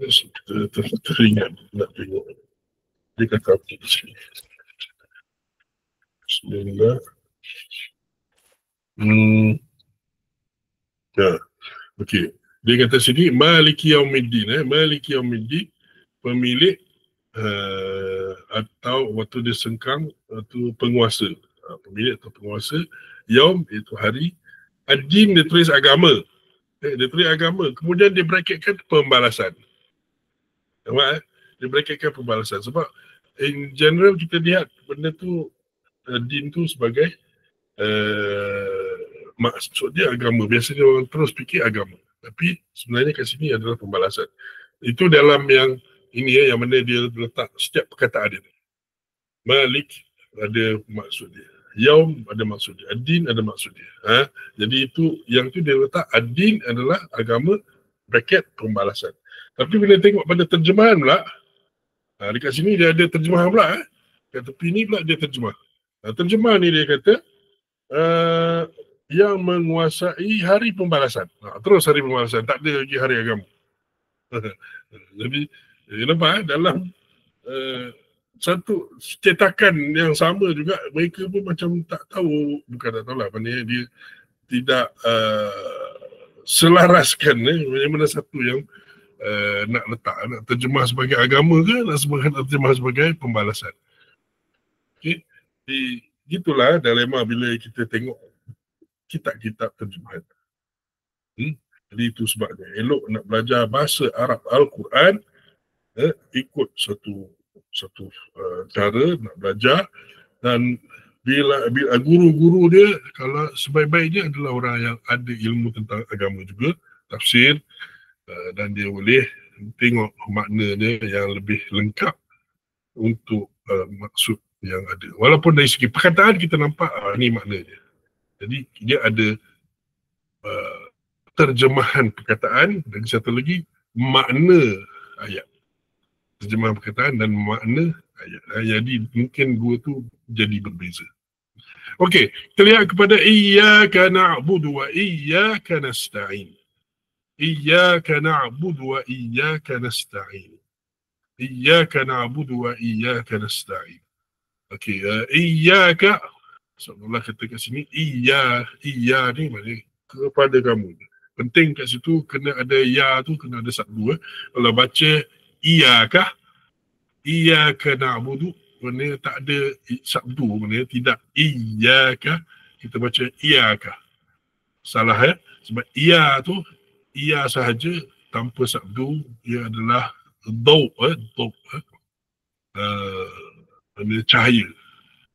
kita teringat nak tengok dia kata apa di sini. Bismillah. Okey. Dia kata sini Maliki Yaumiddin, Maliki Yaumiddin, pemilik atau waktu dia sengkang, itu penguasa. Pemilik atau penguasa. Yaum itu hari. Ad-din dia tulis agama. Dia tulis agama. Kemudian dia bracketkan pembalasan. Nampak? Dia bracketkan pembalasan. Sebab in general kita lihat benda tu, din tu sebagai maksud dia agama. Biasanya orang terus fikir agama, tapi sebenarnya kat sini adalah pembalasan. Itu dalam yang ini yang mana dia letak setiap perkataan dia. Malik ada maksud dia, Yaum ada maksud dia, ad-din ada maksud dia. Jadi itu yang tu dia letak ad-din adalah agama, bracket pembalasan. Tapi bila tengok pada terjemahan pula, dekat sini dia ada terjemahan pula. Kat tepi ni pula dia terjemah. Terjemah ni dia kata, yang menguasai hari pembalasan. Terus hari pembalasan, tak ada lagi hari agama. Jadi, nampak dalam satu cetakan yang sama juga, mereka pun macam tak tahu, bukan tak tahu lah, maknanya dia tidak selaraskan mana satu yang nak letak, nak terjemah sebagai agama ke, nak terjemah sebagai pembalasan. Okay. Itulah dilema bila kita tengok kitab-kitab terjemahan. Jadi itu sebabnya elok nak belajar bahasa Arab Al-Quran, ikut satu cara nak belajar. Dan bila guru-guru dia, kalau sebaik-baiknya adalah orang yang ada ilmu tentang agama juga, tafsir, dan dia boleh tengok makna dia yang lebih lengkap untuk maksud yang ada. Walaupun dari segi perkataan kita nampak ni makna dia. Jadi dia ada terjemahan perkataan dan satu lagi makna ayat. Terjemahan perkataan dan makna ayat. Jadi mungkin dua tu jadi berbeza. Okey, kita lihat kepada iyyaka na'budu wa iyyaka nasta'in. Iyyaka na'budu wa iyyaka nasta'in. Iyyaka na'budu wa iyyaka nasta'in. Okey, iyyaka, Allah kata kat sini, iya ni maknanya kepada kamu. Penting kat situ kena ada ya tu, kena ada sabdu. Kalau baca iyyaka na'budu, maknanya tak ada sabdu, maknanya tidak iyyaka, kita baca iyyaka. Salah sebab iya tu, iya sahaja tanpa sabdu, ia adalah daw,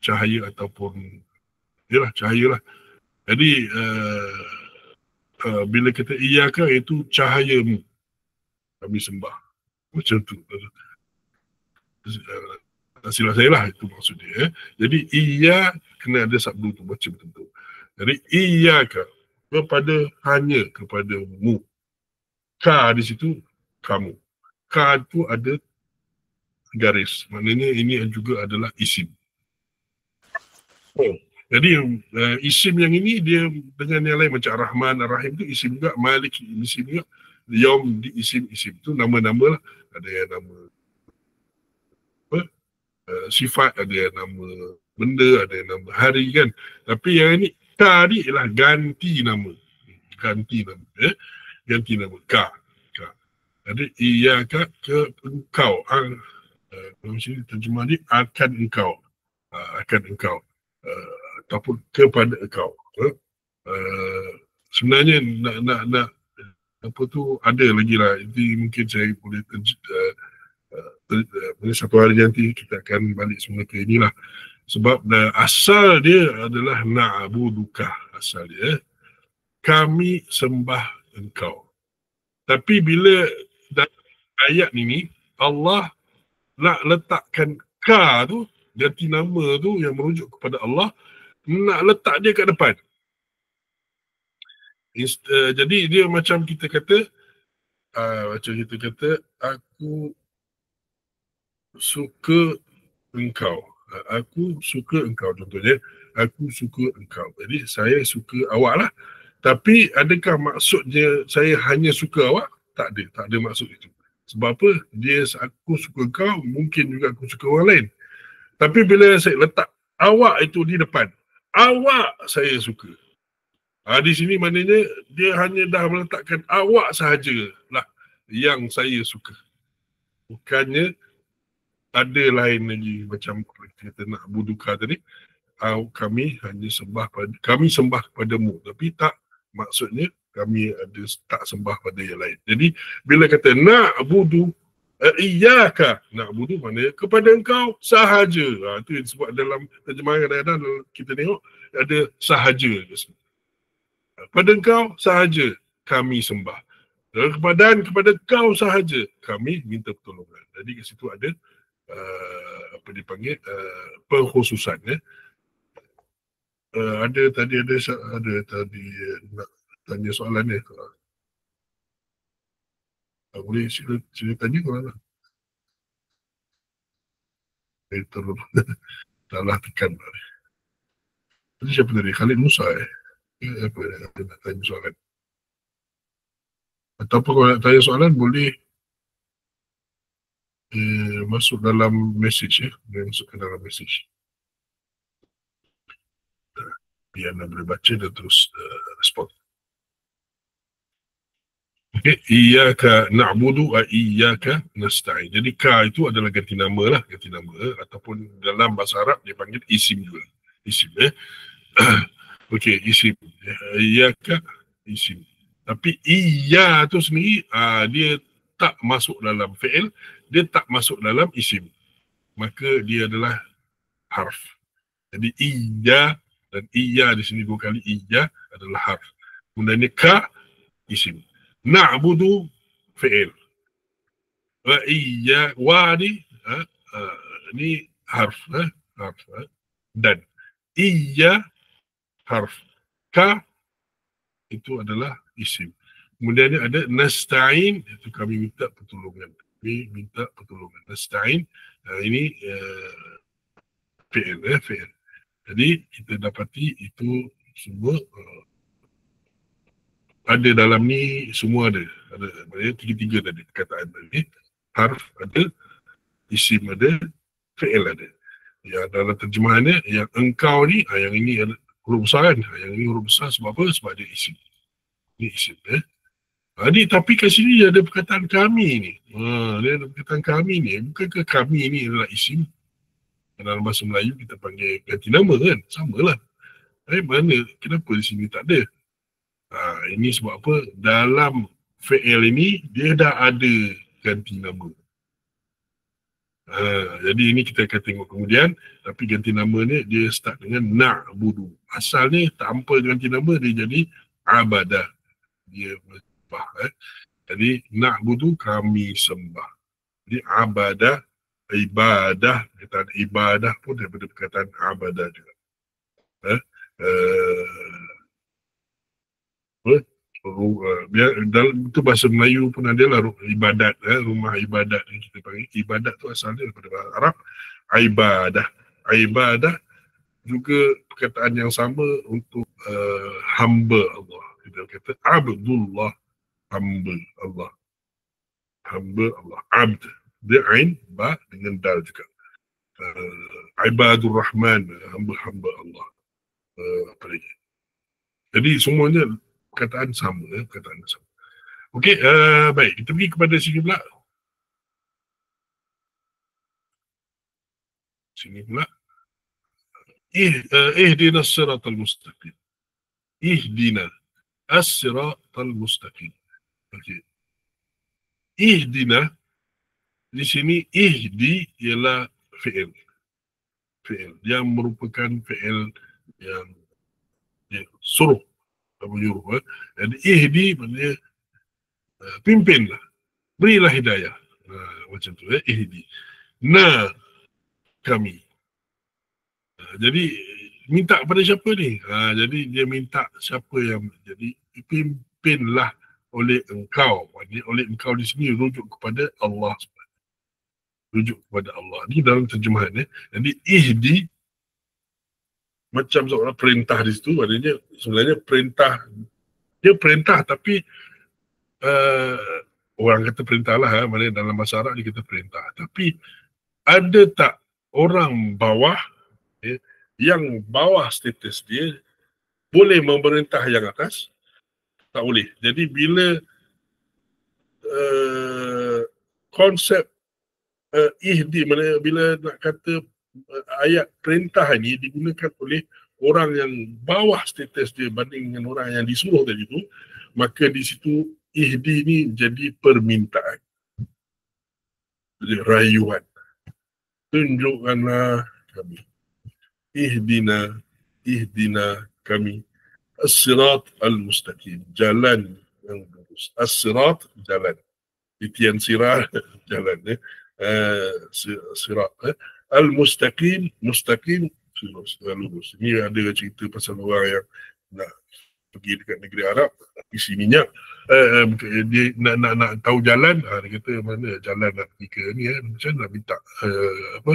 cahaya ataupun yalah cahaya lah. Jadi bila kita iyyaka, itu cahayamu kami sembah, macam tu. Silap saya lah, itu maksud dia. Jadi iya kena ada sabdu tu, baca betul-betul. Jadi iyyaka, hanya kepadamu. Ka di situ kamu. Ka tu ada garis, maknanya ini juga adalah isim. Jadi isim yang ini dia dengan yang lain, macam Rahman, Ar-Rahim tu isim juga, Malik isim juga, Yaum di isim tu nama-nama lah. Ada yang nama sifat, ada yang nama benda, ada yang nama hari kan. Tapi yang ini ka ni ialah ganti nama. Ganti nama ka. Jadi iyyaka, ke engkau. Maksudnya terjemah ni akan engkau. Ataupun kepada engkau. Sebenarnya nak apa tu ada lagi lah. Jadi mungkin saya boleh satu hari nanti kita akan balik semula ke inilah. Sebab asal dia adalah na'buduka, asal dia kami sembah engkau. Tapi bila dalam ayat ini Allah nak letakkan ka tu, ganti nama tu yang merujuk kepada Allah, nak letak dia kat depan. Jadi dia macam kita kata, aku suka engkau. Aku suka engkau, contohnya. Aku suka engkau. Jadi saya suka awak lah. Tapi adakah maksudnya saya hanya suka awak? Tak ada maksud itu. Sebab apa? Aku suka kau, mungkin juga aku suka orang lain. Tapi bila saya letak awak itu di depan, awak saya suka. Di sini maknanya dia hanya dah meletakkan awak sahajalah yang saya suka. Bukannya ada lain lagi, macam kita nak buduka tadi, kami sembah kepadamu. Tapi tak, maksudnya kami ada tak sembah pada yang lain. Jadi bila kata na'budu, iyyaka na'budu, maknanya kepada engkau sahaja. Itu yang disebut dalam terjemahan kadang-kadang kita tengok ada sahaja. Pada engkau sahaja kami sembah. Dan kepada kau sahaja kami minta pertolongan. Jadi kat situ ada apa dipanggil pengkhususan. Ada tadi nak tanya soalan ni. Boleh sila tanya kalau lah. Terus salah tekan. Tadi siapa tadi? Khalid Musa apa nak tanya soalan? Ataupun kalau nak tanya soalan boleh masuk dalam message boleh masuk ke dalam message. Biar anda boleh baca dan terus respon. Okay. Iyyaka na'budu wa iyyaka nasta'in. Jadi ka itu adalah ganti nama lah, ganti nama ataupun dalam bahasa Arab dia panggil isim juga. Isim okey, isim. Iyyaka isim. Tapi iya tu sendiri dia tak masuk dalam fi'il, dia tak masuk dalam isim. Maka dia adalah harf. Jadi iya dan iya di sini dua kali iya adalah harf. Kemudian ka isim. Na'budu fi'il. Wa iya wa ni harf harf dan iya harf. Ka itu adalah isim. Kemudian ada nasta'in, itu kami minta pertolongan. Kami minta pertolongan. Nasta'in ini fi'il fi'il. Jadi kita dapati itu semua ada dalam ni, semua ada. Ada tiga-tiga tadi perkataan tadi. Harf ada, isim ada, fi'il ada. Yang dalam terjemahannya, yang engkau ni, yang ini huruf besar kan? Yang ini huruf besar sebab apa? Sebab dia isim. Ini isim. Ni, tapi kat sini ada perkataan kami ni. Dia ada perkataan kami ni. Bukankah kami ni adalah isim? Dalam bahasa Melayu kita panggil ganti nama kan? Samalah. Mana? Kenapa di sini tak ada? Ini sebab apa? Dalam fi'il ini, dia dah ada ganti nama. Jadi ini kita akan tengok kemudian. Tapi ganti nama ni, dia start dengan na'budu. Asalnya, tanpa ganti nama, dia jadi abadah. Dia sembah. Jadi na'budu kami sembah. Jadi abadah, ibadah, perkataan ibadah pun daripada perkataan abadah juga. Dalam itu bahasa Melayu pun adalah ibadat, rumah ibadat yang kita panggil. Ibadat tu asalnya daripada bahasa Arab, ibadah. Ibadah juga perkataan yang sama untuk hamba Allah. Kita kata abdullah, hamba Allah. Hamba Allah, abd. Dia ain, ba dengan dal juga. Ibadur Rahman, hamba-hamba Allah. Apa lagi? Jadi semuanya perkataan sama, perkataan sama. Okey, baik. Kita pergi kepada sini pula. Sini pula. Ihdina as-siratal mustaqim. Ihdina as-siratal mustaqim. Okey. Ihdina di sini ihdi ialah fi'il. Fi'il yang merupakan fi'il yang suruh menyuruh. Jadi ihdi maknanya pimpinlah, berilah hidayah. Macam tu ihdi. Kami. Jadi minta kepada siapa ni? Jadi dia minta siapa yang jadi pimpinlah oleh engkau. Oleh engkau di sini rujuk kepada Allah. Rujuk kepada Allah. Ini dalam terjemahan. Jadi ihdi macam seorang perintah di situ. Maknanya sebenarnya perintah. Dia perintah tapi orang kata perintah lah. Maknanya dalam bahasa Arab dia kata perintah. Tapi ada tak orang bawah yang bawah status dia boleh memerintah yang atas? Tak boleh. Jadi bila konsep ihdi, bila nak kata ayat perintah ni digunakan oleh orang yang bawah status dia banding dengan orang yang disuruh tadi tu, maka di situ ihdi ni jadi permintaan. Jadi rayuan. Tunjukkanlah kami. Ihdina kami. As-sirat al-mustaqim. Jalan yang lurus. As-sirat, jalan. Titian sirah, jalan. Sirat. Al-mustaqim, mustaqim, lurus. Ini ada cerita pasal orang yang nak pergi dekat negeri Arab, isi minyak. dia nak tahu jalan, dia kata mana jalan nak pergi ke ni macam nak minta apa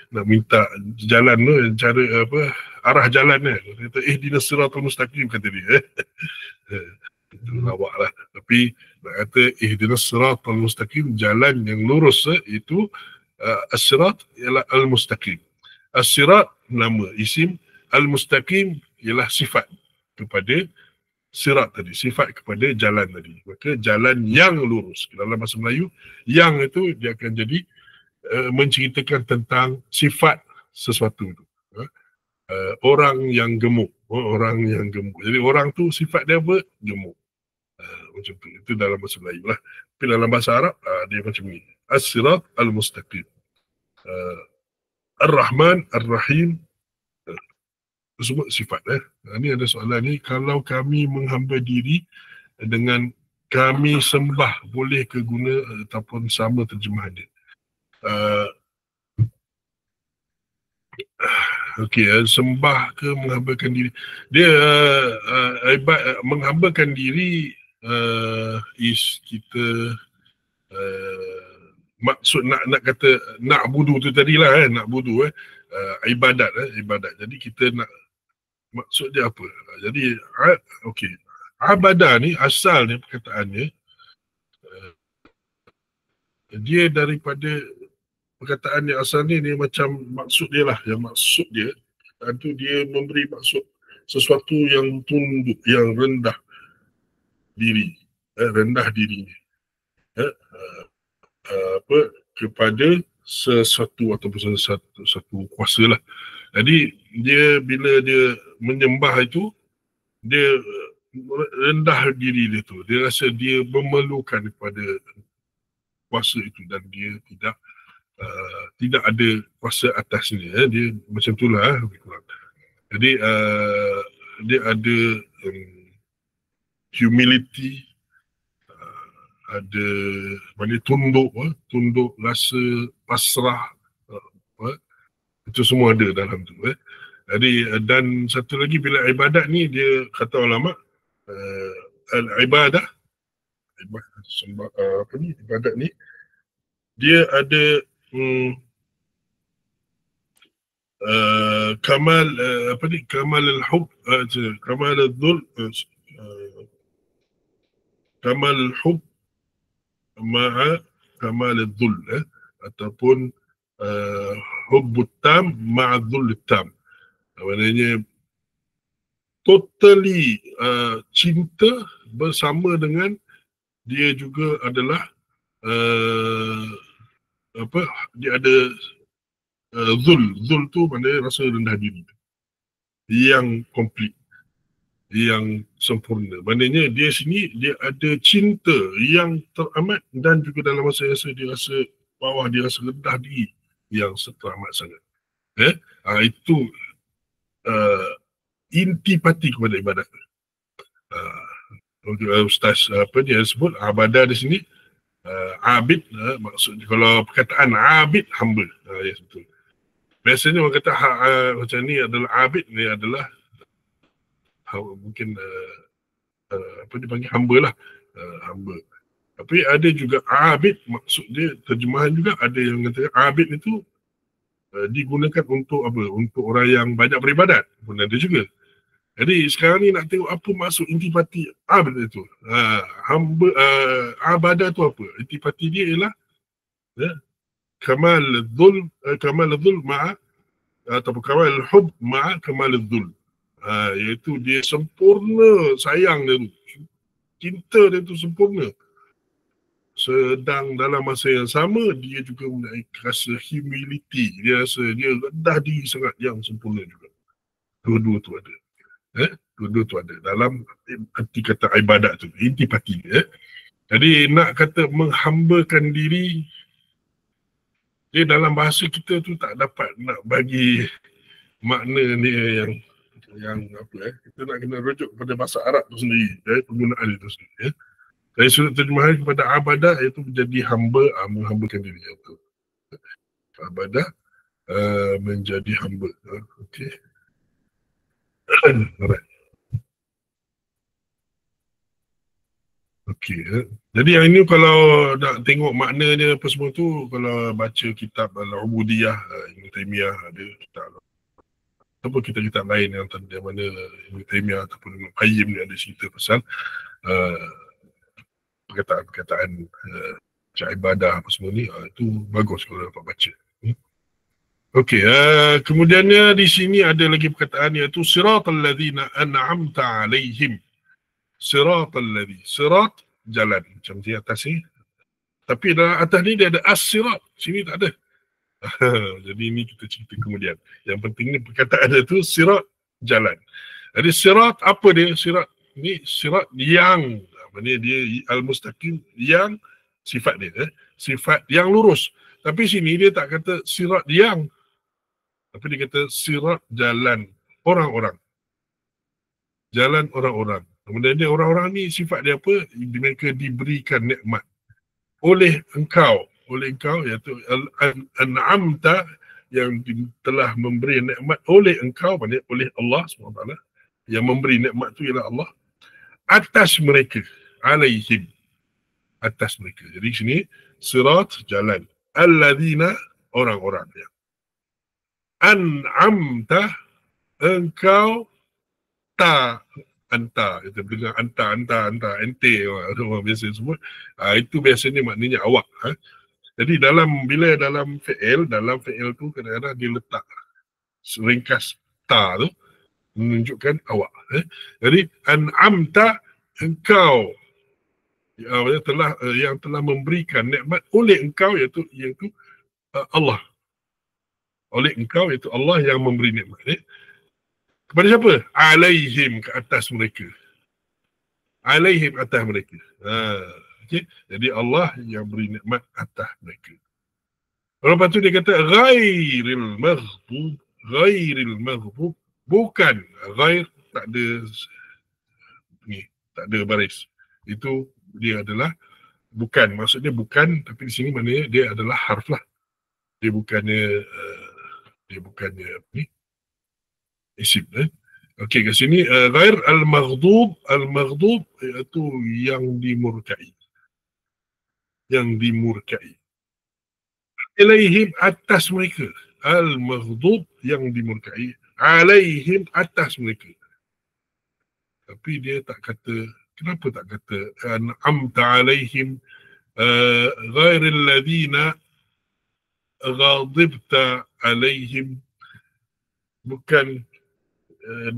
nak minta jalan tu, cara apa arah jalan dia kata ihdinas siratal mustaqim kata dia. Itu lawak lah, tapi nak kata ihdinas siratal mustaqim, jalan yang lurus itu as-sirat ialah al-mustaqim. As-sirat nama isim, al-mustaqim ialah sifat kepada sirat tadi, sifat kepada jalan tadi. Maka jalan yang lurus dalam bahasa Melayu, yang itu dia akan jadi menceritakan tentang sifat sesuatu itu. Orang yang gemuk, orang yang gemuk. Jadi orang tu sifat dia apa? Gemuk. Macam tu. Itu dalam bahasa Melayu lah. Tapi dalam bahasa Arab dia macam ni. As-sirat al-mustaqim. Ar-Rahman, Ar-Rahim. Semua sifat. Ini ada soalan ni. Kalau kami menghamba diri dengan kami sembah, boleh ke guna ataupun sama terjemahan dia? Okey, sembah ke menghambakan diri. Dia menghambakan diri is kita maksud nak kata nak budu tu tadilah nak budu ibadat ibadat. Jadi kita nak maksud dia apa? Jadi okey. Abadah ni asalnya perkataannya dia daripada perkataan yang asal ni dia macam maksud dia lah, yang maksud dia itu dia memberi maksud sesuatu yang tunduk, yang rendah diri, rendah dirinya apa kepada sesuatu ataupun satu kuasa lah. Jadi dia bila dia menyembah itu dia rendah diri dia tu, dia rasa dia memerlukan kepada kuasa itu dan dia tidak ada kuasa atasnya. Dia macam itulah jadi dia ada humility, ada mana tunduk rasa pasrah, itu semua ada dalam tu. Jadi dan satu lagi bila ibadat ni dia kata ulama al-ibadah ibadat ni dia ada kamal kamal al-hub, kamal al-dhul, kamal al-hub ma'a kamal al-dhul, ataupun hubbut tam ma'a dhul tam. Maknanya totally cinta bersama dengan dia juga adalah dia ada zul tu maknanya rasa rendah diri yang komplit, yang sempurna. Maknanya dia sini dia ada cinta yang teramat dan juga dalam masa yang dia rasa bawah, dia rasa rendah diri yang teramat sangat. Itu intipati kepada ibadat. Ustaz dia sebut abadah di sini abid, maksudnya kalau perkataan abid hamba. Ya betul. Biasanya orang kata macam ni adalah abid, ni adalah mungkin dipanggil hamba lah, hamba. Tapi ada juga abid, maksud dia terjemahan juga ada yang kata abid itu digunakan untuk apa? Untuk orang yang banyak beribadat pun ada juga. Jadi sekarang ni nak tengok apa maksud intipati abid itu. Hamba abadah tu apa? Intipati dia ialah kamal dhul ma'a ataupun kamal hub ma'a kamal dhul. Iaitu dia sempurna sayang dia tu. Cinta dia tu sempurna. Sedang dalam masa yang sama dia juga mempunyai rasa humility. Dia rasa dia rendah diri sangat yang sempurna juga. Dua-dua tu ada. Dua-dua tu ada dalam arti kata ibadat tu, intipati. Jadi nak kata menghambakan diri, dia dalam bahasa kita tu tak dapat nak bagi makna dia yang apa kita nak kena rujuk kepada bahasa Arab tu sendiri, penggunaan itu sendiri. Dari sudut terjemahan kepada abadah iaitu menjadi hamba, menghambakan diri itu. Abadah menjadi hamba. Okey. Alright. Okey. Jadi yang ini kalau nak tengok makna dia apa semua tu, kalau baca kitab Al-Ubudiyah Ibn Taymiyah, ada kitab apa kitab-kitab lain yang mana Ibn Taymiyah ataupun Ibn Qayyim ni ada cerita pasal perkataan-perkataan macam ibadah apa semua ni, itu bagus kalau dapat baca. Okey, kemudiannya di sini ada lagi perkataan iaitu siratal ladzina an'amta alaihim. Siratal ladzi, sirat jalan macam di atas ni. Tapi dalam atas ni dia ada as-sirat, sini tak ada. Jadi ini kita cerita kemudian. Yang penting ni perkataan dia tu sirat jalan. Jadi sirat apa dia? Sirat ni sirat yang, maknanya dia al-mustaqim, yang sifat dia, sifat yang lurus. Tapi sini dia tak kata sirat yang, tapi dia kata sirat jalan orang-orang. Jalan orang-orang. Kemudian dia orang-orang ni sifat dia apa? Mereka diberikan nikmat oleh engkau iaitu an'amta, yang telah memberi nikmat oleh engkau, maknanya oleh Allah SWT, yang memberi nikmat tu ialah Allah atas mereka, alaihim, atas mereka. Jadi sini sirat jalan, alladzina orang-orang, ya. An'amta engkau anta, kita dengar anta, ente, orang biasa sebut, itu biasanya maknanya awak. Jadi bila dalam fi'il tu kadang-kadang dia letak ringkas ta tu menunjukkan awak. Jadi an'amta engkau, yang telah memberikan nikmat oleh engkau, iaitu Allah. Oleh engkau, iaitu Allah yang memberi nikmat. Kepada siapa? Alaihim, ke atas mereka. Alaihim, atas mereka. Okay? Jadi Allah yang beri nikmat atas mereka. Lepas tu dia kata ghairil maghdub, bukan ghair, tak ada baris. Itu dia adalah bukan, maksudnya bukan, tapi di sini maknanya dia adalah harf lah. Dia bukannya isim. Okey, kat sini ghair al-maghdub iaitu yang dimurkai. Yang dimurkai. Alaihim, atas mereka. Al-maghdub, yang dimurkai. Alaihim, atas mereka. Tapi dia tak kata, kenapa tak kata an'amta alaihim ghairil ladina ghadibta alaihim, bukan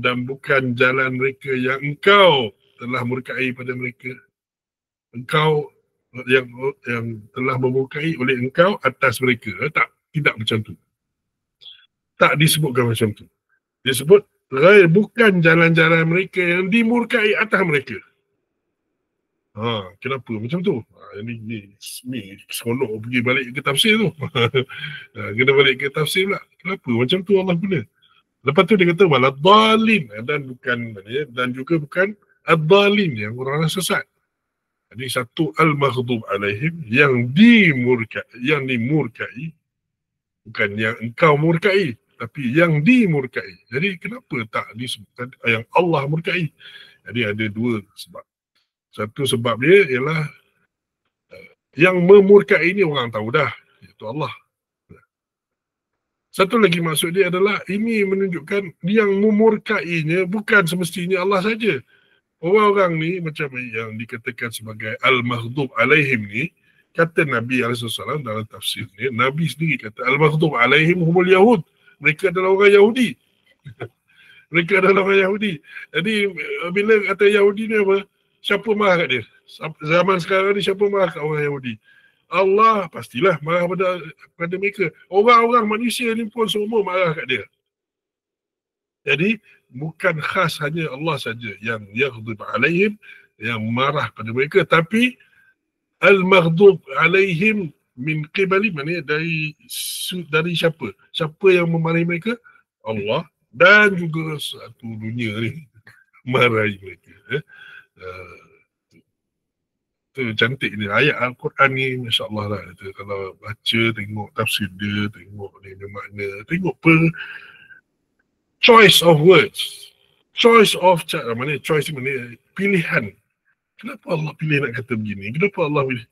dan bukan jalan mereka yang engkau telah murkai pada mereka. Engkau yang telah memurkai oleh engkau atas mereka. Tidak macam tu. Tak disebutkan macam tu. Disebut bukan jalan-jalan mereka yang dimurkai atas mereka. Kenapa macam tu? Ni seronok pergi balik ke tafsir tu. Kena balik ke tafsir pula. Kenapa macam tu Allah guna? Lepas tu dia kata waladhalin, dan juga bukan ad-dhalin, yang orang sesat. Jadi satu al-maghdub alaihim, yang dimurkai, bukan yang engkau murkai, tapi yang dimurkai. Jadi kenapa tak disebutkan yang Allah murkai? Jadi ada dua sebab. Satu sebab dia ialah yang memurkai ini orang tahu dah, iaitu Allah. Satu lagi maksud dia adalah ini menunjukkan yang memurkainya bukan semestinya Allah saja. Orang-orang ni macam yang dikatakan sebagai al-maghdub alaihim ni, kata Nabi SAW dalam tafsir ni, Nabi sendiri kata al-maghdub alaihim humul yahud. Mereka adalah orang Yahudi. Mereka adalah orang Yahudi. Jadi bila kata Yahudi ni apa? Siapa marah kat dia? Zaman sekarang ni siapa marah kat orang Yahudi? Allah pastilah marah pada mereka. Orang-orang manusia ni pun semua marah kat dia. Jadi bukan khas hanya Allah saja yang yaghdub alaihim, yang marah pada mereka, tapi al-maghdub alaihim min qibali, maknanya dari siapa? Siapa yang memarahi mereka? Allah, dan juga satu dunia ni marahi mereka. Itu cantik ni ayat Al-Quran ni, masya-Allah lah. Itu kalau baca, tengok tafsir dia, tengok ni makna, tengok choice of words, choice of mana choice ni, mana pilihan Kenapa Allah pilih nak kata begini? Kenapa Allah pilih?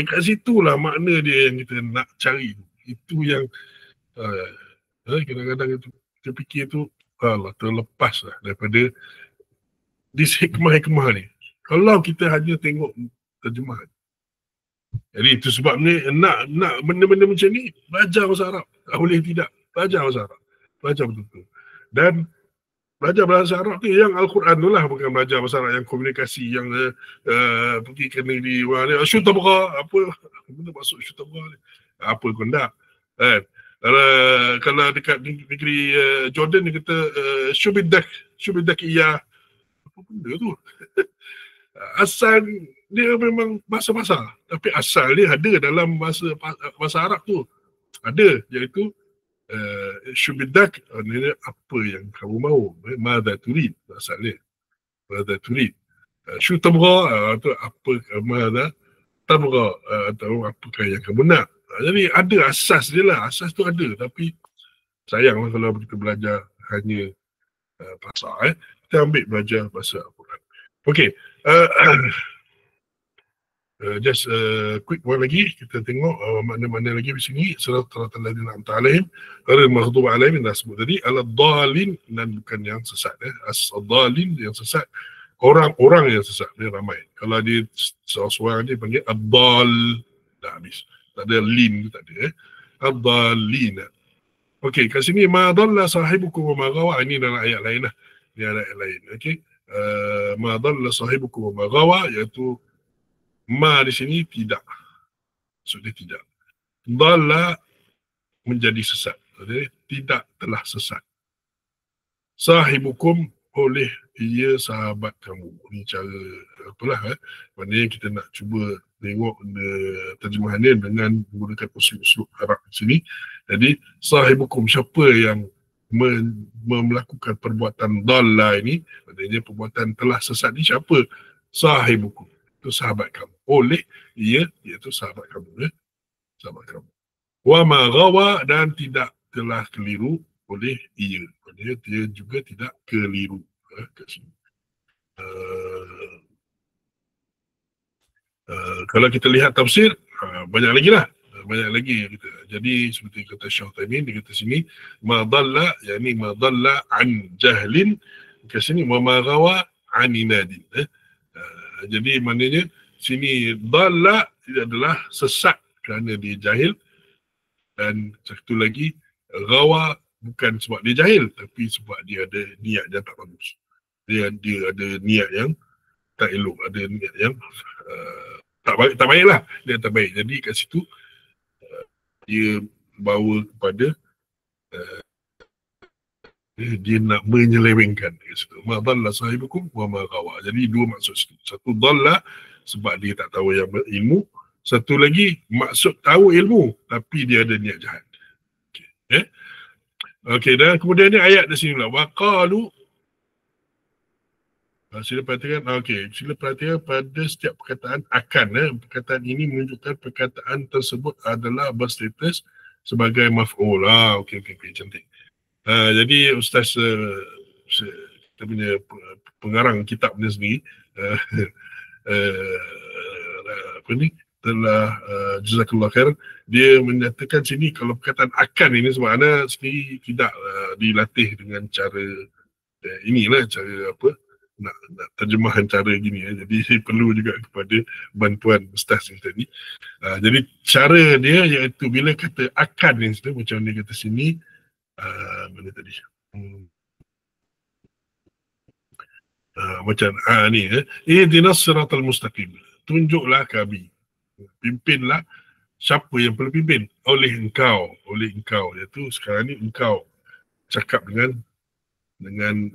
Kat situlah makna dia yang kita nak cari. Itu yang kadang-kadang itu kita fikir tu Allah terlepas lah daripada hikmah-hikmah ni. Kalau kita hanya tengok terjemahan. Jadi itu sebabnya nak benda-benda macam ni belajar bahasa Arab. Tak boleh tidak. Belajar bahasa Arab. Belajar betul-betul. Dan belajar bahasa Arab tu yang Al-Quran tu lah, bukan belajar bahasa Arab yang komunikasi yang pergi ke negeri orang ni syutabra apa benda maksud syutabra ni apa pun tak kan. Kalau dekat negeri Jordan dia kata syubidak iya apa benda tu asal dia memang bahasa-bahasa tapi asal dia ada dalam bahasa Arab tu ada, iaitu syubidak ni apa yang kamu mahu, madza turid asalnya, madza turid syutabra tu apa, madza tabra atau apakah yang kamu nak. Jadi ada asas dia lah, asas tu ada, tapi sayanglah kalau kita belajar hanya bahasa kita ambil belajar bahasa Al-Quran. Okay, just quick one lagi, kita tengok makna-makna lagi di sini. Siratal ladzina an'amta 'alaihim ghairil maghdubi 'alaihim, dah sebut tadi, al-dhalin, dan bukan yang sesat. As-dhalin yang sesat, orang-orang yang sesat, dia ramai. Kalau dia seorang dia panggil ad-dhal, dah habis. Tak ada lin, tak ada. Ad-dhalin. Okey, kat sini ma dhalla sahibukum wa ma ghawa, ini dalam ayat lain lah. Ini ayat lain. Okey. Ma dhalla sahibukum wa ma ghawa, iaitu ma di sini tidak. Maksudnya tidak. Dhalla menjadi sesat. Jadi tidak telah sesat. Sahibukum, oleh ia sahabat kamu. Ini cara apalah maknanya kita nak cuba tengok terjemahannya dengan menggunakan usul-usul Arab di sini. Jadi sahibukum, siapa yang melakukan perbuatan dhalla ini, maknanya perbuatan telah sesat ni siapa? Sahibukum, itu sahabat kamu. Oleh ia, iaitu sahabat kamu, sahabat kamu. Wa ma ghawa, dan tidak telah keliru oleh ia. Maksudnya dia juga tidak keliru kat sini. Kalau kita lihat tafsir, banyak lagi lah. Banyak lagi kita. Jadi seperti kata Syekh Uthaymin, dia kata sini ma dhalla, yakni ma dhalla an jahlin, kat sini wa ma ghawa an inadin. Jadi maknanya sini dhalla adalah sesat kerana dia jahil, dan satu lagi ghawa bukan sebab dia jahil, tapi sebab dia ada niat yang tak bagus. Dia ada niat yang tak elok, ada niat yang tak baik lah, dia tak baik. Jadi kat situ dia bawa kepada dia nak menyelewengkan. Ma dhalla sahibukum wa ma ghawa. Jadi dua maksud situ. Satu dhalla sebab dia tak tahu yang ilmu, satu lagi maksud tahu ilmu tapi dia ada niat jahat. Okey, dan kemudian ni ayat di sini pula, waqalu, sila perhatikan, sila perhatikan pada setiap perkataan akan. Perkataan ini menunjukkan perkataan tersebut adalah berstatus sebagai maf'ul. Okey, cantik. Jadi Ustaz kita punya pengarang kitab ni sendiri telah jazakallah khair, dia menyatakan sini kalau perkataan akan ini sebab anda sendiri tidak dilatih dengan cara inilah cara apa nak terjemahan cara gini jadi perlu juga kepada bantuan ustaz ni tadi. Jadi cara dia iaitu bila kata akan ni macam dia kata sini mana tadi macam ni ihdinas siratal mustaqim, tunjuklah kami, pimpinlah. Siapa yang perlu pimpin? Oleh engkau, iaitu sekarang ni engkau cakap dengan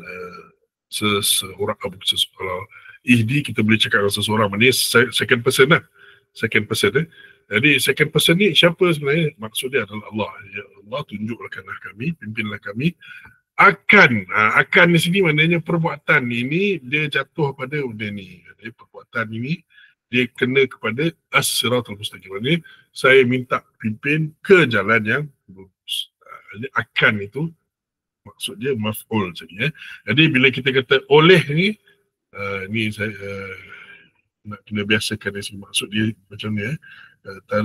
seseorang. Kalau ihdi kita boleh cakap dengan seseorang, maknanya second person lah, jadi second person ni siapa sebenarnya? Maksud dia adalah Allah. Ya Allah, tunjuklah kami, pimpinlah kami. Akan di sini maknanya perbuatan ini dia jatuh pada benda ni. Jadi perbuatan ini dia kena kepada as-siratal mustaqim. Maksudnya saya minta pimpin ke jalan yang lurus. Jadi akan itu maksud dia maf'ul tadi. Jadi bila kita kata oleh ni, ni saya nak kena biasakan dari sini. Maksud dia macam ni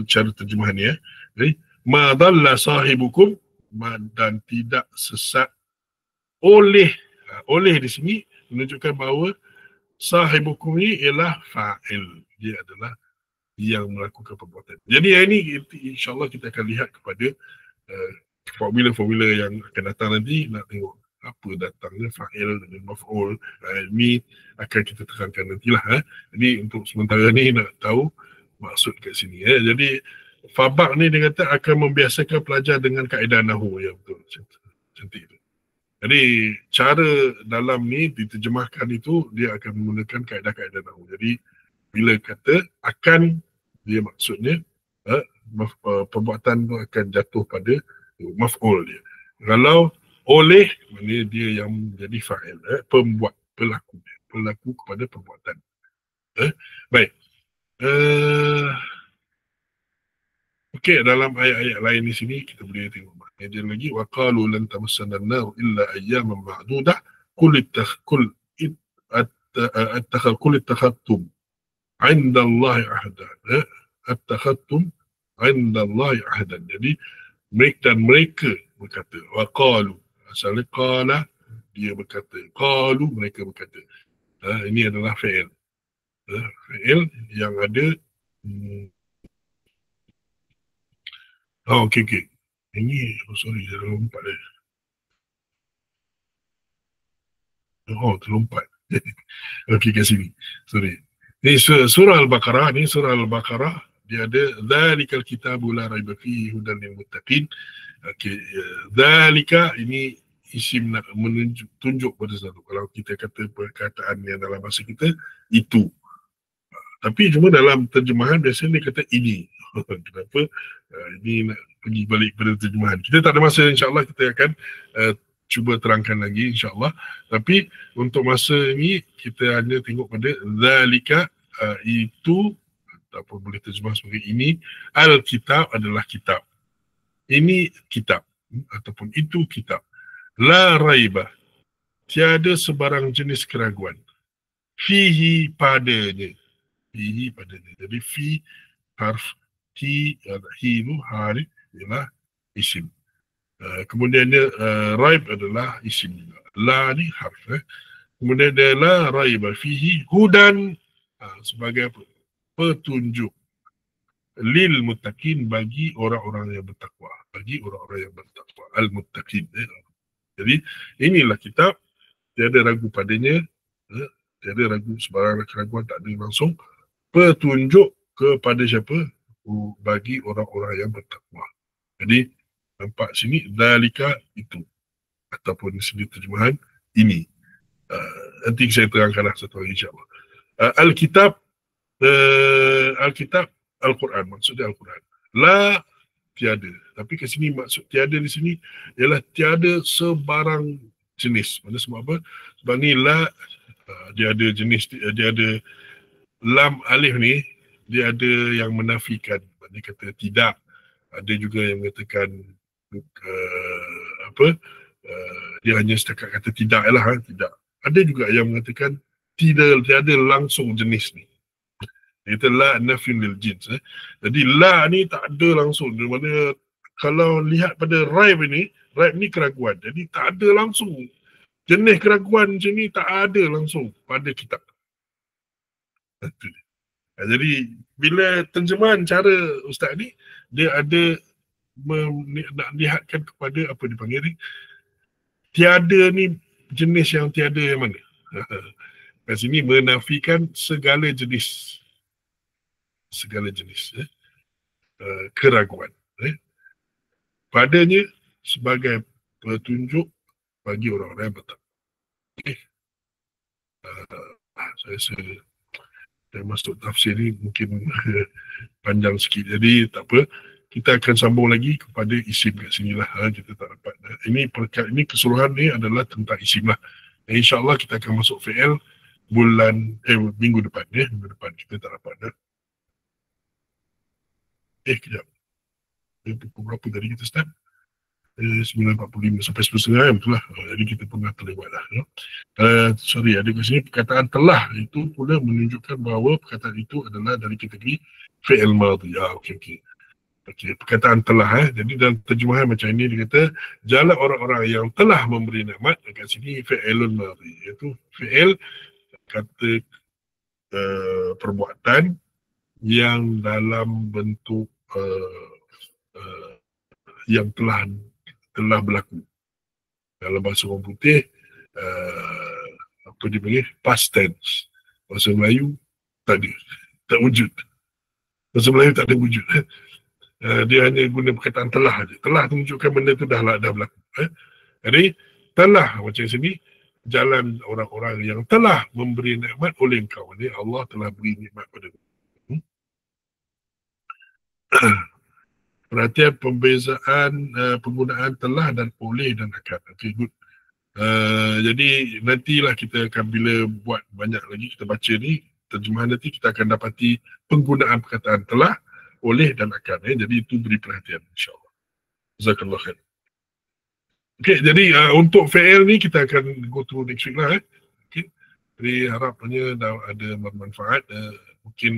cara terjemahan ni Jadi, ma dhalla sahibukum, dan tidak sesat oleh di sini menunjukkan bahawa sahibukum ni ialah fa'il. Dia adalah yang melakukan perbuatan. Jadi yang ini insyaAllah kita akan lihat kepada formula-formula yang akan datang nanti. Nak tengok apa datangnya fa'il dan maf'ul. Ini akan kita terangkan nantilah. Jadi untuk sementara ni nak tahu maksud kat sini. Jadi Fabak ni dia kata akan membiasakan pelajar dengan kaedah nahu. Ya betul. Cantik tu. Jadi cara dalam ni diterjemahkan itu dia akan menggunakan kaedah-kaedah nahu. Jadi bila kata akan, dia maksudnya perbuatan tu akan jatuh pada maf'ul dia. Kalau oleh, maknanya dia yang menjadi fa'il, pembuat, pelaku kepada perbuatan. Baik. Okey, dalam ayat-ayat lain di sini kita boleh tengok makna dia lagi. Wa qalu lan tamassana an-nar illa ayyaman ma'dudah qul ittakhadtum 'inda Allahi ahdan. Attakhadtum 'inda Allahi ahdan. Jadi mereka berkata, wa qalu, asalnya qala, dia berkata, qalu, mereka berkata. Ini adalah fi'il. Fi'il yang ada okey. Ini, sorry, saya lompat dia. Terlompat. Okey, kat sini. Sorry. Ini surah Al-Baqarah, dia ada dzalikal kitabu la raiba fihi hudan lil muttaqin. Okey, dzalika ini isim nak tunjuk pada satu. Kalau kita kata perkataan yang dalam bahasa kita itu. Tapi cuma dalam terjemahan biasanya dia kata ini. Kenapa? Ini nak pergi balik pada terjemahan. Kita tak ada masa, insyaAllah kita akan cuba terangkan lagi insyaAllah. Tapi untuk masa ini kita hanya tengok pada zalika, itu ataupun boleh terjemah sebagai ini. Al-kitab adalah kitab. Ini kitab ataupun itu kitab. La raiba, tiada sebarang jenis keraguan. Fihi, padanya. Fihi, padanya. Jadi fi harf hi itu hari ialah isim. Kemudian dia raib adalah isim juga. La ni harf. Kemudian dia la raiba fihi hudan, sebagai apa? Petunjuk. Lil muttaqin, bagi orang-orang yang bertakwa. Bagi orang-orang yang bertakwa. Al-muttaqin. Jadi inilah kitab, tiada ragu padanya, tiada ragu, sebarang keraguan tak ada langsung. Petunjuk kepada siapa? Bagi orang-orang yang bertakwa. Jadi nampak sini dzalika itu, ataupun sini terjemahan ini. Nanti saya terangkanlah satu hari insya-Allah. Al-kitab, Al-kitab Al-Quran, maksudnya Al-Quran. La, tiada. Tapi ke sini maksud tiada di sini ialah tiada sebarang jenis. Mana sebab apa? Sebab ni la, dia ada jenis, dia ada lam alif ni, dia ada yang menafikan, dia kata tidak. Ada juga yang mengatakan dia hanya setakat kata tidak lah, tidak. Ada juga yang mengatakan tiada langsung jenis ni. Dia kata la nafyun lil jins. Jadi la ni tak ada langsung. Di mana kalau lihat pada raib ni keraguan. Jadi tak ada langsung. Jenis keraguan macam ni tak ada langsung pada kitab. Jadi bila terjemahan cara ustaz ni, dia ada nak lihatkan kepada apa dipanggil ni, tiada ni jenis yang tiada yang mana. Kat sini menafikan segala jenis keraguan padanya sebagai petunjuk bagi orang-orang yang bertakwa. Okay. Saya masuk tafsir ni mungkin panjang sikit, jadi tak apa, kita akan sambung lagi kepada isim kat sini lah. Kita tak dapat ini keseluruhan ni adalah tentang isim lah. InsyaAllah kita akan masuk fi'il minggu depan. Minggu depan kita tak dapat. Kejap. Pukul berapa tadi kita start? 9.45 sampai 10.30 betul lah. Jadi kita pernah terlewat lah. Sorry, ada kat sini perkataan telah itu pula menunjukkan bahawa perkataan itu adalah dari kategori fi'il madhi. Okey, perkataan telah jadi dalam terjemahan macam ini dia kata jalan orang-orang yang telah memberi nikmat. Kat sini fi'ilun madhi, iaitu fi'il kata perbuatan yang dalam bentuk yang telah berlaku. Dalam bahasa orang putih apa dia panggil past tense. Bahasa Melayu tak wujud. Bahasa Melayu tak ada wujud. Dia hanya guna perkataan telah saja. Telah tu menunjukkan benda tu dah berlaku. Jadi telah macam sini jalan orang-orang yang telah memberi nikmat oleh engkau. Jadi Allah telah beri nikmat pada engkau. Perhatian pembezaan penggunaan telah dan oleh dan akan. Okay, good. Jadi nantilah kita akan bila buat banyak lagi kita baca ni terjemahan nanti kita akan dapati penggunaan perkataan telah, oleh dan akan. Jadi itu beri perhatian insyaAllah. Jazakallah khair. Okay, jadi untuk fi'il ni kita akan go through next week lah. Okay. Jadi harapnya dah ada bermanfaat. Mungkin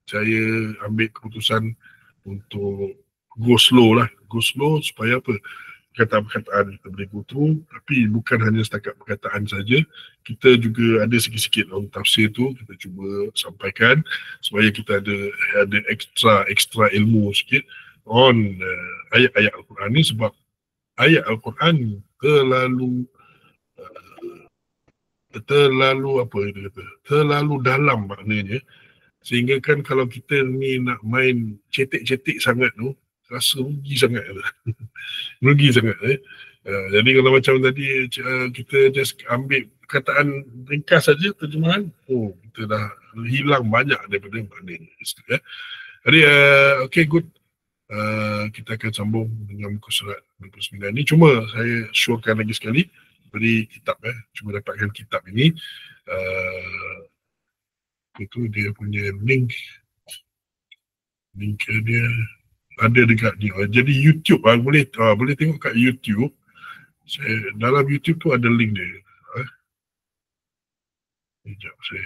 saya ambil keputusan untuk go slow supaya apa? Perkataan-perkataan kita boleh go through, tapi bukan hanya setakat perkataan saja, kita juga ada sikit-sikit dalam tafsir tu kita cuba sampaikan supaya kita ada extra ilmu sikit on ayat-ayat Al-Quran ni, sebab ayat Al-Quran terlalu dalam maknanya, sehingga kan kalau kita ni nak main cetek-cetek sangat tu rasa rugi sangat. Jadi kalau macam tadi kita just ambil perkataan ringkas saja terjemahan, kita dah hilang banyak daripada maknanya. Jadi okay, good. Kita akan sambung dengan muka surat 29 ni. Cuma saya showkan lagi sekali beri kitab, cuma dapatkan kitab ini. Itu dia punya link dia ada dekat ni. Jadi YouTube boleh tengok kat YouTube. Dalam YouTube tu ada link dia. Sekejap saya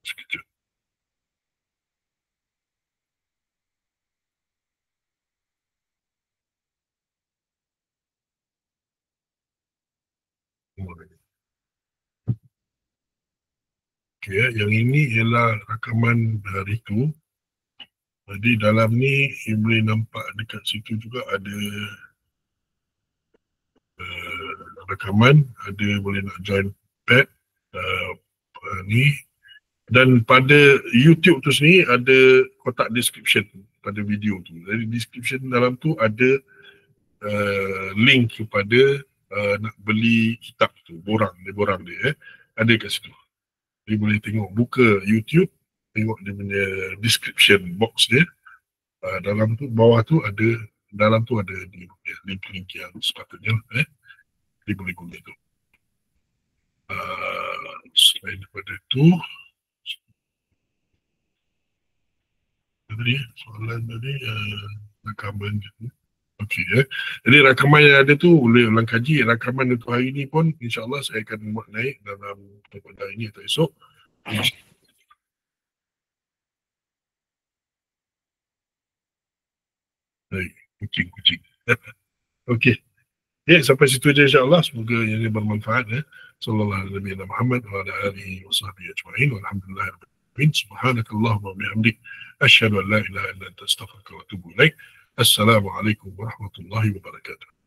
sekejap. Okay, yang ini ialah rakaman hari tu. Jadi dalam ni boleh nampak dekat situ juga ada rakaman, ada boleh nak join pad ni, dan pada YouTube tu sendiri ada kotak description pada video tu. Jadi description dalam tu ada link kepada nak beli kitab tu, borang dia ada kat situ. Jadi boleh tengok, buka YouTube, tengok dia punya description box dia. Dalam tu, bawah tu ada, dalam tu ada link yang sepatutnya. Dia boleh guna tu. Selain daripada tu, soalan tadi rakaman gitu. Okey. Jadi rakaman yang ada tu boleh ulang kaji. Rakaman untuk hari ni pun insyaAllah saya akan buat naik dalam pada hari ni atau esok. Baik, kucing. Okey. Sampai situ je insyaAllah. Semoga yang ini bermanfaat. Sallallahu alaihi wa Muhammad wa ala alihi wa sahbihi ajma'in. Walhamdulillahirrahmanirrahim. Subhanakallahumma wa bihamdik. Asyhadu an la ilaha illa anta astaghfiruka wa atubu ilaik. Assalamualaikum warahmatullahi wabarakatuh.